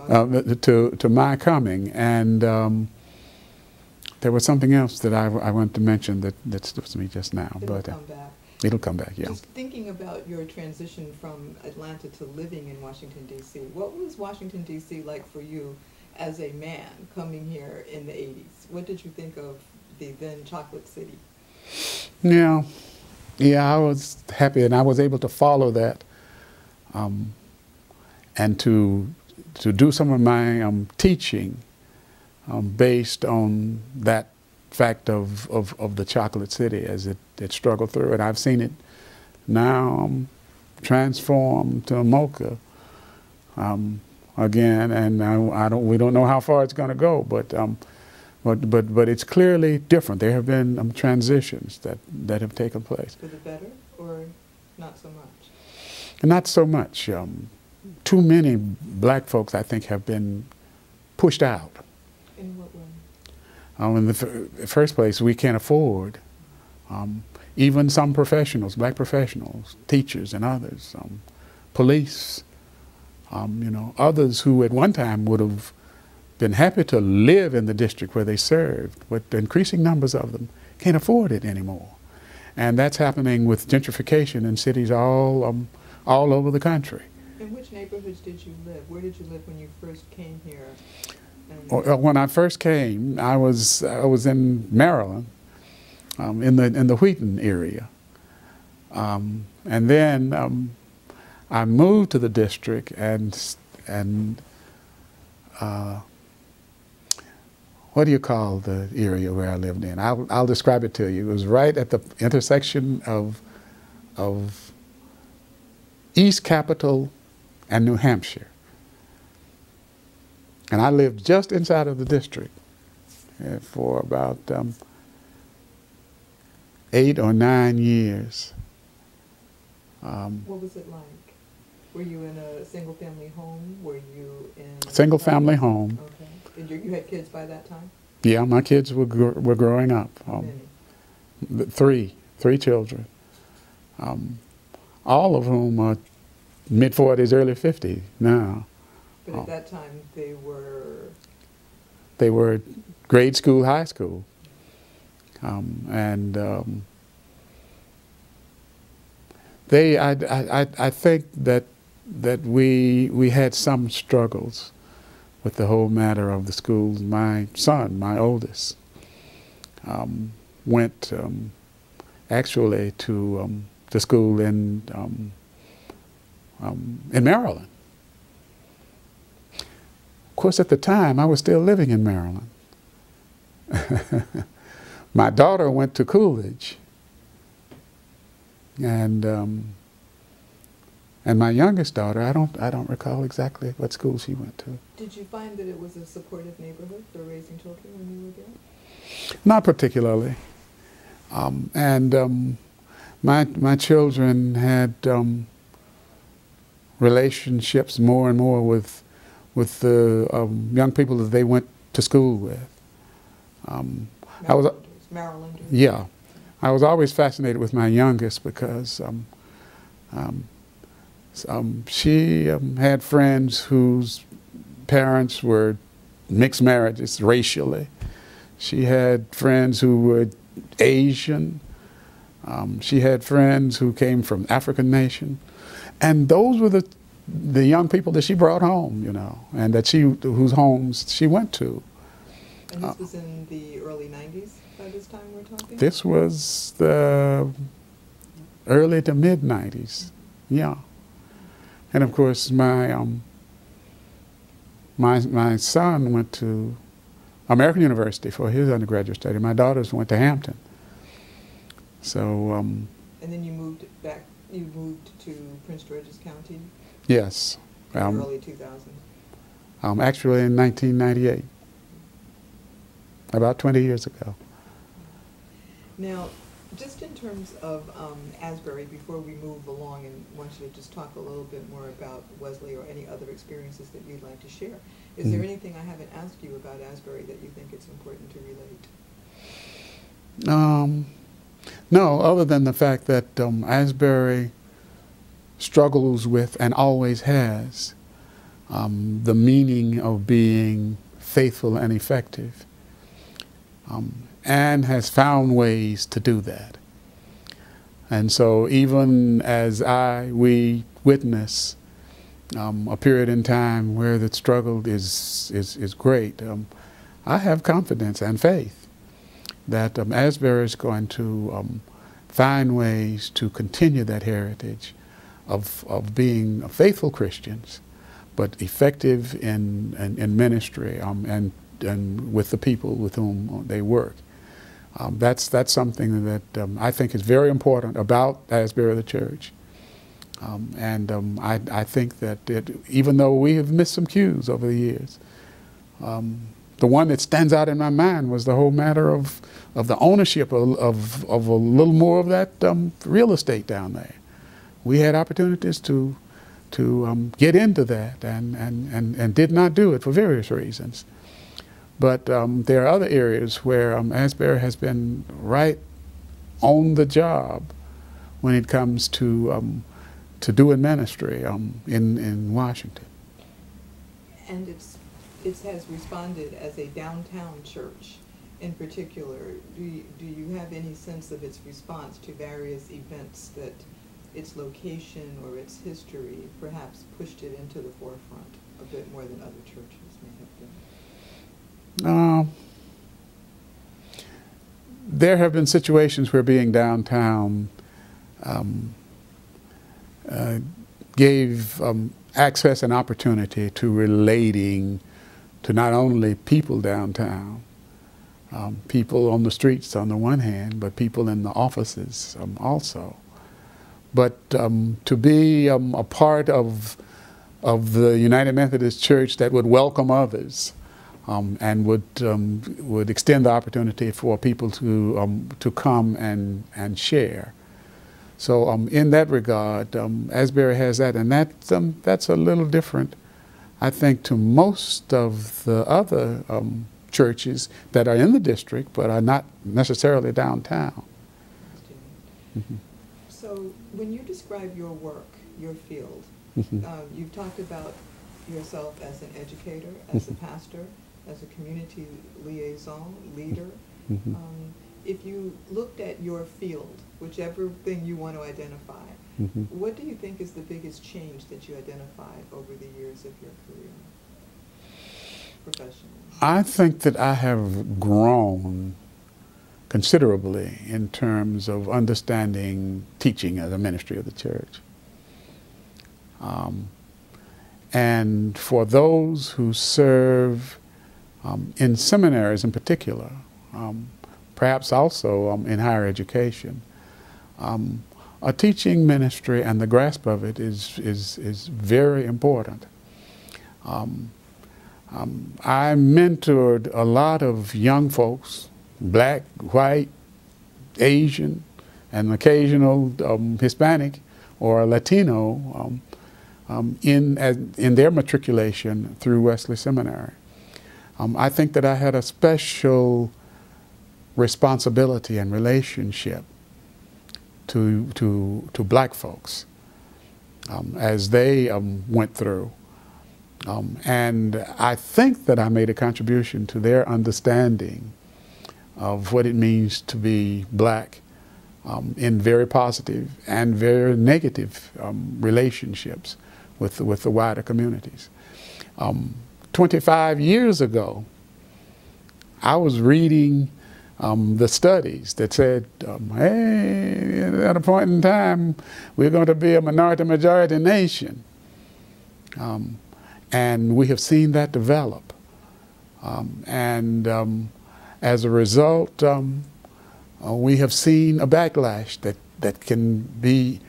to my coming. And there was something else that I wanted to mention that slips me just now. It'll come back. It'll come back, yeah. Just thinking about your transition from Atlanta to living in Washington, D.C., what was Washington, D.C. like for you as a man coming here in the 80s? What did you think of the then Chocolate City? Yeah, I was happy, and I was able to follow that and to do some of my teaching based on that fact of the Chocolate City as it struggled through. And I've seen it now transformed to Mocha again, and we don't know how far it's going to go, but it's clearly different. There have been transitions that have taken place. For the better, or not so much? Not so much. Too many black folks, I think, have been pushed out. In what way? In the first place, we can't afford, even some professionals, black professionals, teachers and others, police, you know, others who at one time would have been happy to live in the district where they served, but the increasing numbers of them can't afford it anymore. And that's happening with gentrification in cities all over the country. In which neighborhoods did you live? Where did you live when you first came here? When I first came, I was in Maryland, in the Wheaton area, and then I moved to the district, and what do you call the area where I lived in? I'll describe it to you. It was right at the intersection of East Capitol and New Hampshire. And I lived just inside of the district for about 8 or 9 years. What was it like? Were you in a single-family home? Were you in... Single-family home. Okay. And you had kids by that time? Yeah, my kids were growing up. Three children. All of whom are mid-40s, early 50s now. But at that time, they were... They were grade school, high school. I think that we had some struggles with the whole matter of the schools. My son, my oldest, went actually to school in Maryland. Of course, at the time, I was still living in Maryland. My daughter went to Coolidge, and my youngest daughter, I don't recall exactly what school she went to. Did you find that it was a supportive neighborhood for raising children when you were there? Not particularly. My children had relationships more and more with the young people that they went to school with. Marylanders. Yeah, I was always fascinated with my youngest because she had friends whose parents were mixed marriages racially. She had friends who were Asian. She had friends who came from African nation, and those were the young people that she brought home, you know, and whose homes she went to. And this was in the early 90s by this time we're talking? This was the early to mid 90s, yeah. And of course, my son went to American University for his undergraduate study. My daughters went to Hampton. So. And then you moved back. You moved to Prince George's County. Yes. In the early 2000s. Actually, in 1998, about 20 years ago. Now, just in terms of Asbury, before we move along, and I want you to just talk a little bit more about Wesley or any other experiences that you'd like to share. Is there anything I haven't asked you about Asbury that you think it's important to relate? No, other than the fact that Asbury struggles with, and always has, the meaning of being faithful and effective. And has found ways to do that. And so even as we witness a period in time where the struggle is great, I have confidence and faith that Asbury is going to find ways to continue that heritage of being faithful Christians, but effective in ministry and with the people with whom they work. That's something that I think is very important about Asbury the Church. I think that even though we have missed some cues over the years, the one that stands out in my mind was the whole matter of the ownership of a little more of that real estate down there. We had opportunities to get into that and did not do it for various reasons. But there are other areas where Asbury has been right on the job when it comes to doing ministry in Washington. And it has responded as a downtown church in particular. Do you have any sense of its response to various events that its location or its history perhaps pushed it into the forefront a bit more than other churches may have been? There have been situations where being downtown gave access and opportunity to relating to not only people downtown, people on the streets on the one hand, but people in the offices also. but to be a part of the United Methodist Church that would welcome others and would extend the opportunity for people to come and share. So in that regard, Asbury has that, and that's a little different, I think, to most of the other churches that are in the district but are not necessarily downtown. Mm-hmm. So when you describe your work, your field, you've talked about yourself as an educator, as a pastor, as a community liaison, leader. If you looked at your field, whichever thing you want to identify, what do you think is the biggest change that you identified over the years of your career professionally? I think that I have grown considerably in terms of understanding teaching as a ministry of the church. And for those who serve in seminaries in particular, perhaps also in higher education, a teaching ministry and the grasp of it is very important. I mentored a lot of young folks, black, white, Asian, and occasional Hispanic or Latino in their matriculation through Wesley Seminary. I think that I had a special responsibility and relationship to black folks as they went through. And I think that I made a contribution to their understanding of what it means to be black in very positive and very negative relationships with the wider communities. 25 years ago, I was reading the studies that said, hey, at a point in time, we're going to be a minority-majority nation. And we have seen that develop. As a result, we have seen a backlash that can be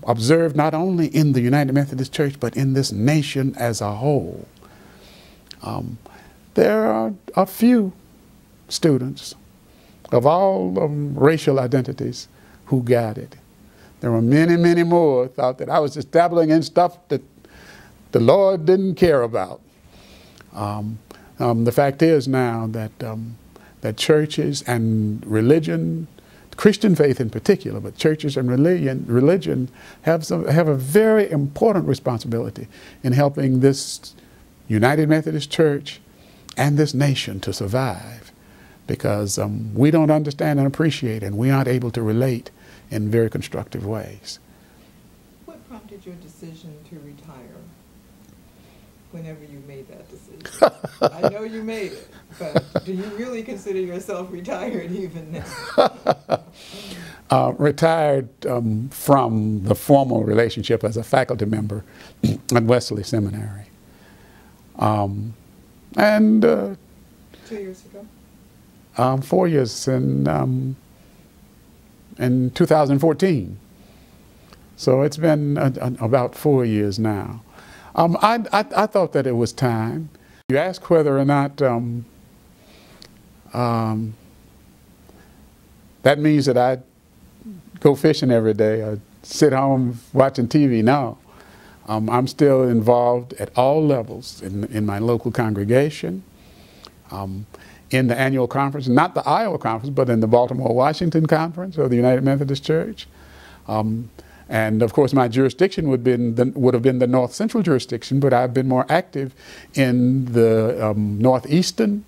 observed not only in the United Methodist Church, but in this nation as a whole. There are a few students of all racial identities who got it. There were many, many more who thought that I was just dabbling in stuff that the Lord didn't care about. The fact is now that churches and religion, Christian faith in particular, but churches and religion have a very important responsibility in helping this United Methodist Church and this nation to survive, because we don't understand and appreciate, and we aren't able to relate in very constructive ways. What prompted your decision to retire whenever you made that decision? I know you made it, but do you really consider yourself retired even now? Retired from the formal relationship as a faculty member at Wesley Seminary. 2 years ago? 4 years in 2014. So it's been about 4 years now. I thought that it was time. You ask whether or not that means that I go fishing every day or sit home watching TV. No. I'm still involved at all levels in my local congregation, in the annual conference, not the Iowa conference, but in the Baltimore-Washington conference of the United Methodist Church. And of course, my jurisdiction would have been the North Central jurisdiction, but I've been more active in the Northeastern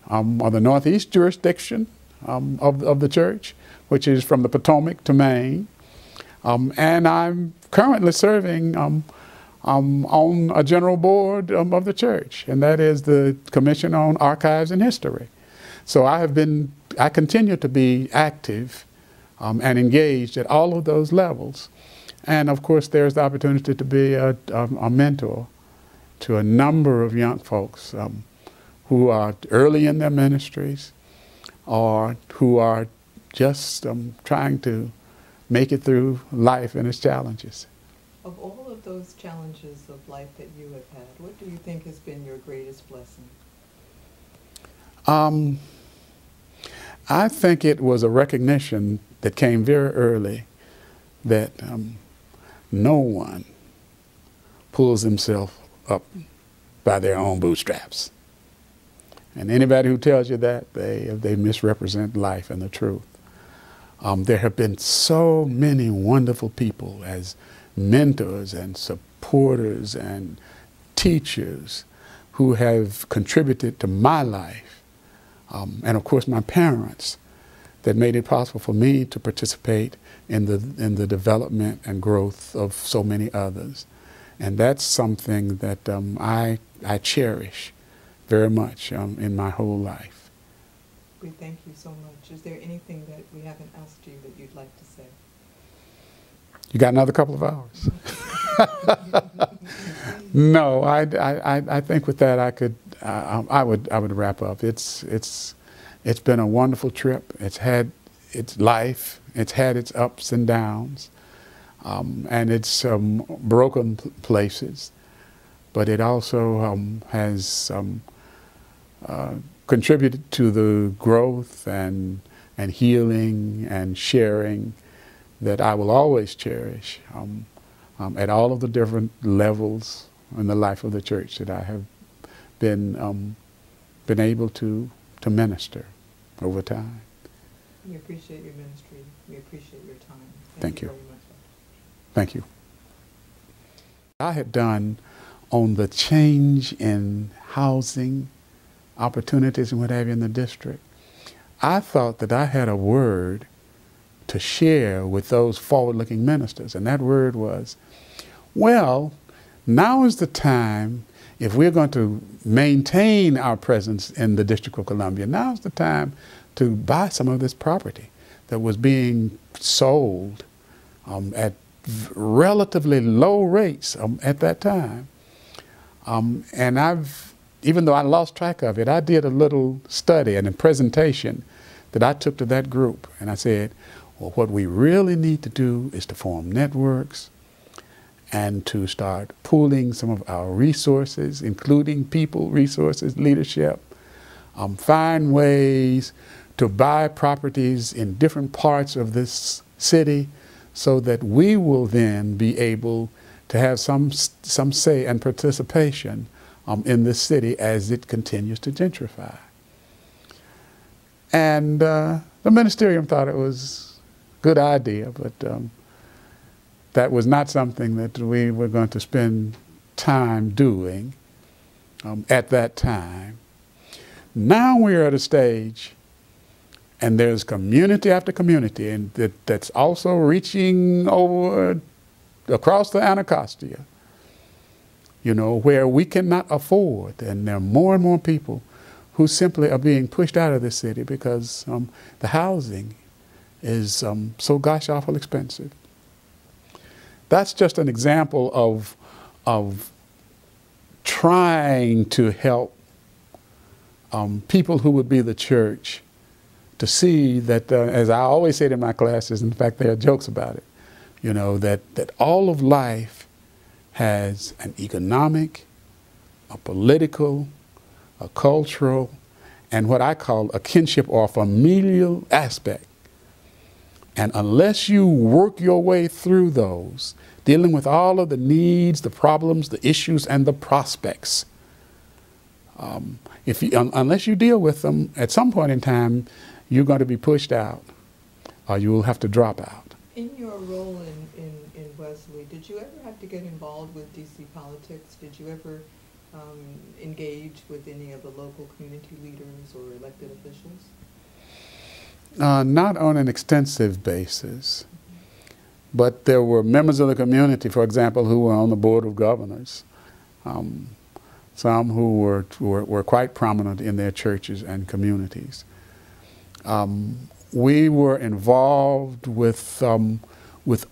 or the Northeast jurisdiction of the church, which is from the Potomac to Maine. And I'm currently serving on a general board of the church, and that is the Commission on Archives and History. So I continue to be active and engaged at all of those levels. And of course, there's the opportunity to be a mentor to a number of young folks who are early in their ministries or who are just trying to make it through life and its challenges. Of all of those challenges of life that you have had, what do you think has been your greatest blessing? I think it was a recognition that came very early that no one pulls himself up by their own bootstraps. And anybody who tells you that, they misrepresent life and the truth. There have been so many wonderful people as mentors and supporters and teachers who have contributed to my life. And of course my parents, that made it possible for me to participate in the development and growth of so many others. And that's something that I cherish very much in my whole life. We thank you so much. Is there anything that we haven't asked you that you'd like to say? You got another couple of hours? No, I think with that I would wrap up. It's been a wonderful trip. It's had its life. It's had its ups and downs, and its broken places. But it also has contributed to the growth and healing and sharing that I will always cherish at all of the different levels in the life of the church that I have been able to minister over time. We appreciate your ministry. We appreciate your time. Thank you. Very much. Thank you. I had done on the change in housing opportunities and what have you in the district. I thought that I had a word to share with those forward-looking ministers, and that word was, well, now is the time, if we're going to maintain our presence in the District of Columbia, now's the time to buy some of this property that was being sold at relatively low rates at that time. And even though I lost track of it, I did a little study and a presentation that I took to that group. And I said, well, what we really need to do is to form networks and to start pooling some of our resources, including people, resources, leadership, find ways to buy properties in different parts of this city so that we will then be able to have some say and participation in this city as it continues to gentrify. And the ministerium thought it was a good idea, but that was not something that we were going to spend time doing at that time. Now we're at a stage, and there's community after community, and that's also reaching over across the Anacostia, you know, where we cannot afford, and there are more and more people who simply are being pushed out of this city because the housing is so gosh awful expensive. That's just an example of trying to help people who would be the church to see that, as I always say to my classes, in fact there are jokes about it, you know, that all of life has an economic, a political, a cultural, and what I call a kinship or familial aspect. And unless you work your way through those, dealing with all of the needs, the problems, the issues, and the prospects, unless you deal with them, at some point in time, you're going to be pushed out, or you will have to drop out. In your role in Wesley, did you ever have to get involved with DC politics? Did you ever engage with any of the local community leaders or elected officials? Not on an extensive basis, but there were members of the community, for example, who were on the Board of Governors, some who were quite prominent in their churches and communities. We were involved with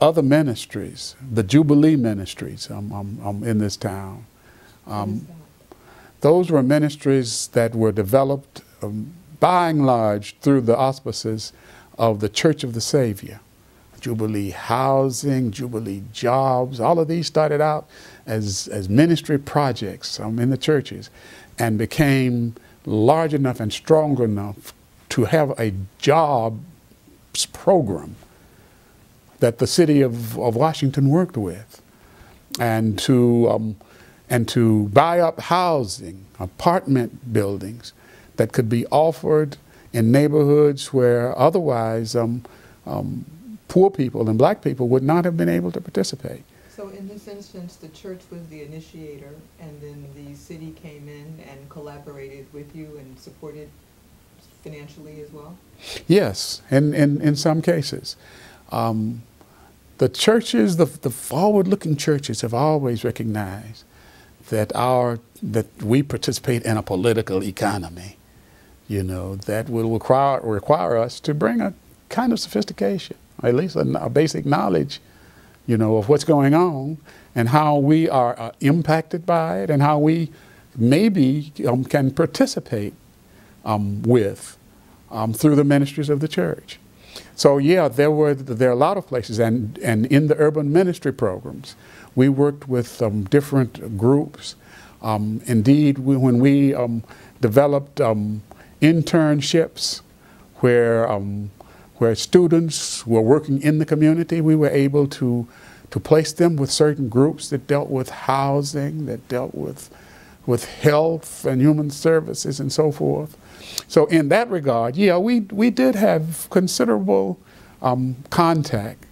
other ministries, the Jubilee ministries in this town. Those were ministries that were developed by and large through the auspices of the Church of the Savior. Jubilee Housing, Jubilee Jobs. All of these started out as ministry projects in the churches and became large enough and strong enough to have a jobs program that the city of Washington worked with, and to buy up housing, apartment buildings that could be offered in neighborhoods where otherwise poor people and black people would not have been able to participate. So in this instance, the church was the initiator, and then the city came in and collaborated with you and supported financially as well? Yes, in some cases. The churches, the forward-looking churches, have always recognized that we participate in a political economy, that will require us to bring a kind of sophistication, or at least a basic knowledge, of what's going on and how we are impacted by it and how we maybe can participate through the ministries of the church. So yeah, there are a lot of places, and in the urban ministry programs, we worked with different groups. Indeed, when we developed internships where students were working in the community, we were able to place them with certain groups that dealt with housing, that dealt with health and human services and so forth. So in that regard, yeah, we did have considerable contact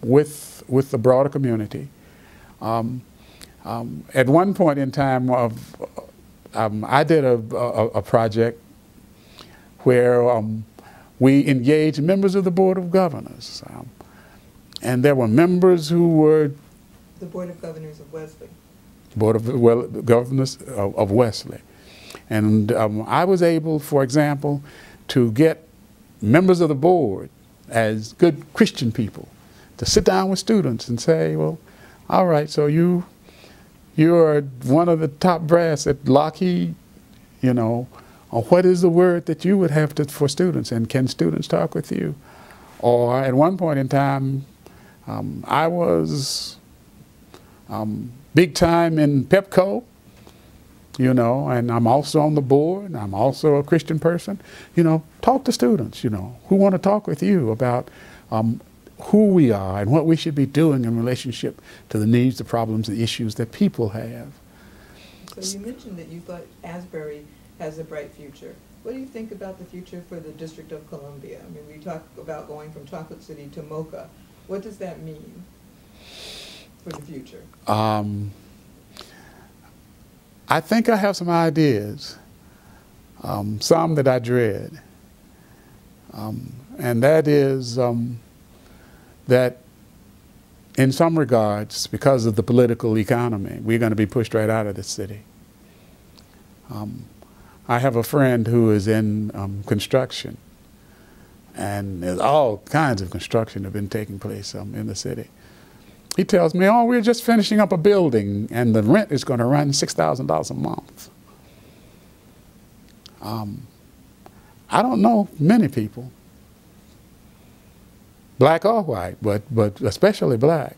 with the broader community. At one point in time, I did a project where we engaged members of the Board of Governors. And there were members who were... The Board of Governors of Wesley. Board of Governors of Wesley. And I was able, for example, to get members of the board, as good Christian people, to sit down with students and say, well, all right, so you are one of the top brass at Lockheed, what is the word that you would have for students, and can students talk with you? Or at one point in time, I was big time in Pepco, and I'm also on the board, and I'm also a Christian person. Talk to students, who want to talk with you about who we are and what we should be doing in relationship to the needs, the problems, the issues that people have. So you mentioned that you thought Asbury has a bright future. What do you think about the future for the District of Columbia? I mean, we talk about going from Chocolate City to Mocha. What does that mean for the future? I think I have some ideas, some that I dread. And that is that in some regards, because of the political economy, we're going to be pushed right out of this city. I have a friend who is in construction, and there's all kinds of construction that have been taking place in the city. He tells me, oh, we're just finishing up a building, and the rent is going to run $6,000 a month. I don't know many people, black or white, but especially black,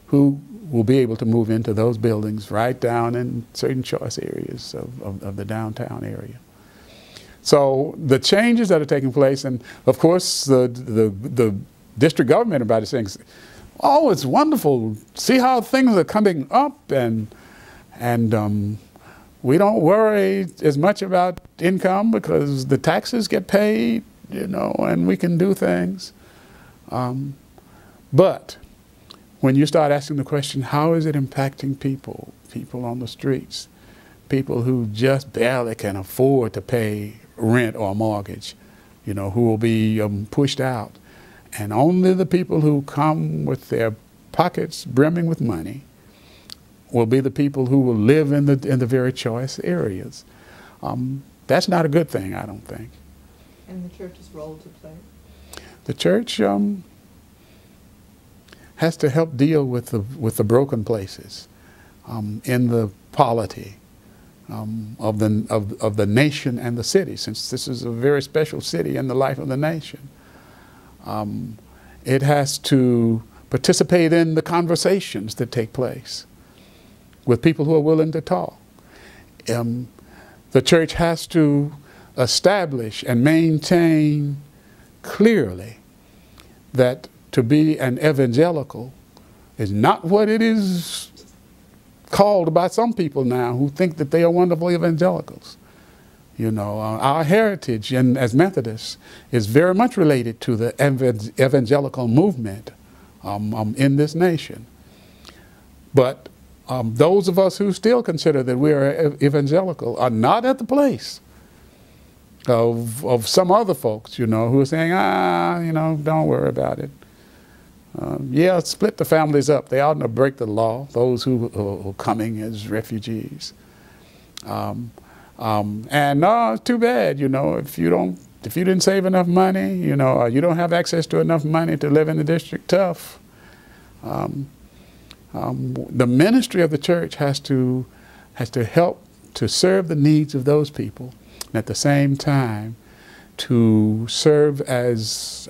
who will be able to move into those buildings right down in certain choice areas of the downtown area. So the changes that are taking place, and of course the district government about it saying, oh, it's wonderful, see how things are coming up, and we don't worry as much about income because the taxes get paid, and we can do things. But when you start asking the question, how is it impacting people on the streets, people who just barely can afford to pay rent or mortgage, who will be pushed out, and only the people who come with their pockets brimming with money will be the people who will live in the very choice areas. That's not a good thing, I don't think. And the church's role to play? The church has to help deal with the broken places in the polity of the nation and the city, since this is a very special city in the life of the nation. It has to participate in the conversations that take place with people who are willing to talk. The church has to establish and maintain clearly that to be an evangelical is not what it is called by some people now who think that they are wonderful evangelicals. You know, our heritage as Methodists is very much related to the evangelical movement in this nation. But those of us who still consider that we are evangelical are not at the place of some other folks, you know, who are saying, you know, don't worry about it. Yeah, split the families up. They oughtn't to break the law, those who are coming as refugees. And no, it's too bad, you know, if you didn't save enough money, you know, or you don't have access to enough money to live in the district, tough. The ministry of the church has to help to serve the needs of those people, and at the same time to serve as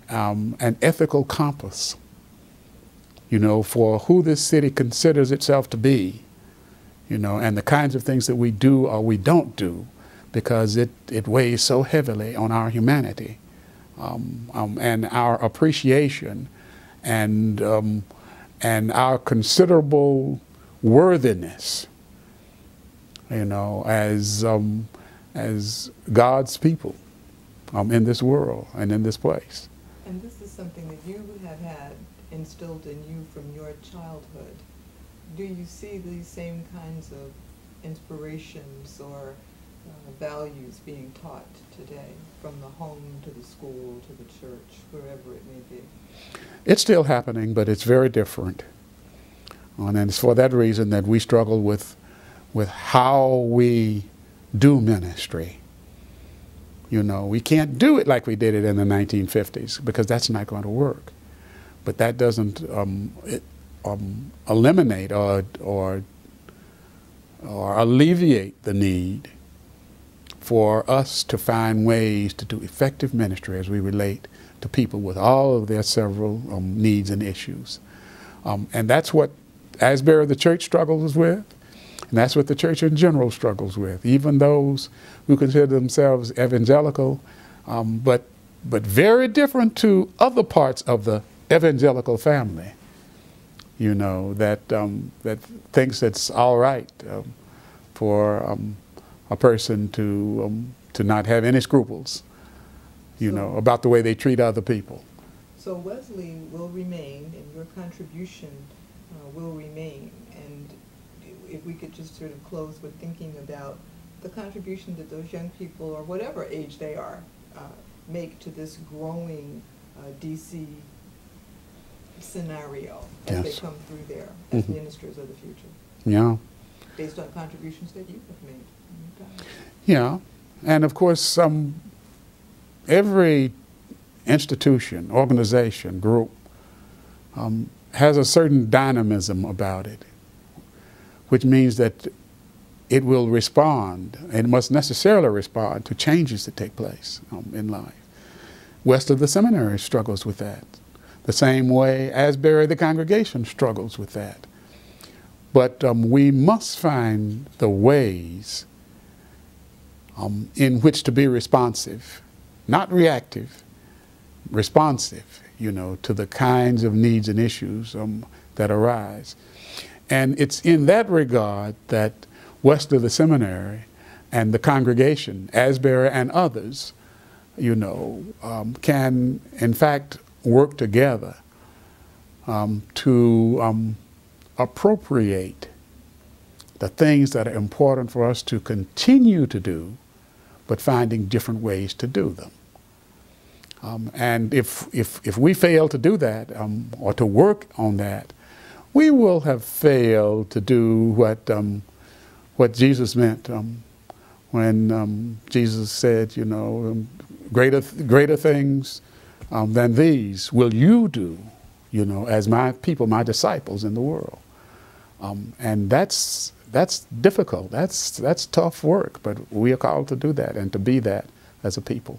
an ethical compass, you know, for who this city considers itself to be, you know, and the kinds of things that we do or we don't do, because it weighs so heavily on our humanity and our appreciation and our considerable worthiness, you know, as God's people in this world and in this place. And this is something that you have had instilled in you from your childhood. Do you see these same kinds of inspirations or values being taught today from the home to the school to the church, wherever it may be? It's still happening, but it's very different. And it's for that reason that we struggle with how we do ministry. You know, we can't do it like we did it in the 1950s because that's not going to work. But that doesn't eliminate or alleviate the need for us to find ways to do effective ministry as we relate to people with all of their several needs and issues. And that's what Asbury, the church, struggles with, and that's what the church in general struggles with, even those who consider themselves evangelical, but very different to other parts of the evangelical family, you know, that thinks it's all right for a person to not have any scruples, you know, about the way they treat other people. So Wesley will remain, and your contribution will remain. And if we could just sort of close with thinking about the contribution that those young people, or whatever age they are, make to this growing DC scenario as they come through there as ministers of the future. Yeah. Based on contributions that you have made. Yeah. And of course, every institution, organization, group has a certain dynamism about it, which means that it will respond, and must necessarily respond to changes that take place in life. Wesley the Seminary struggles with that. The same way Asbury the congregation struggles with that. But we must find the ways in which to be responsive, not reactive, responsive, you know, to the kinds of needs and issues that arise. And it's in that regard that Wesley the Seminary and the congregation, Asbury and others, you know, can in fact work together to appropriate the things that are important for us to continue to do, but finding different ways to do them. And if we fail to do that or to work on that, we will have failed to do what Jesus meant when Jesus said, you know, greater things than these will you do, you know, as my people, my disciples in the world. And that's difficult. That's tough work, but we are called to do that and to be that as a people.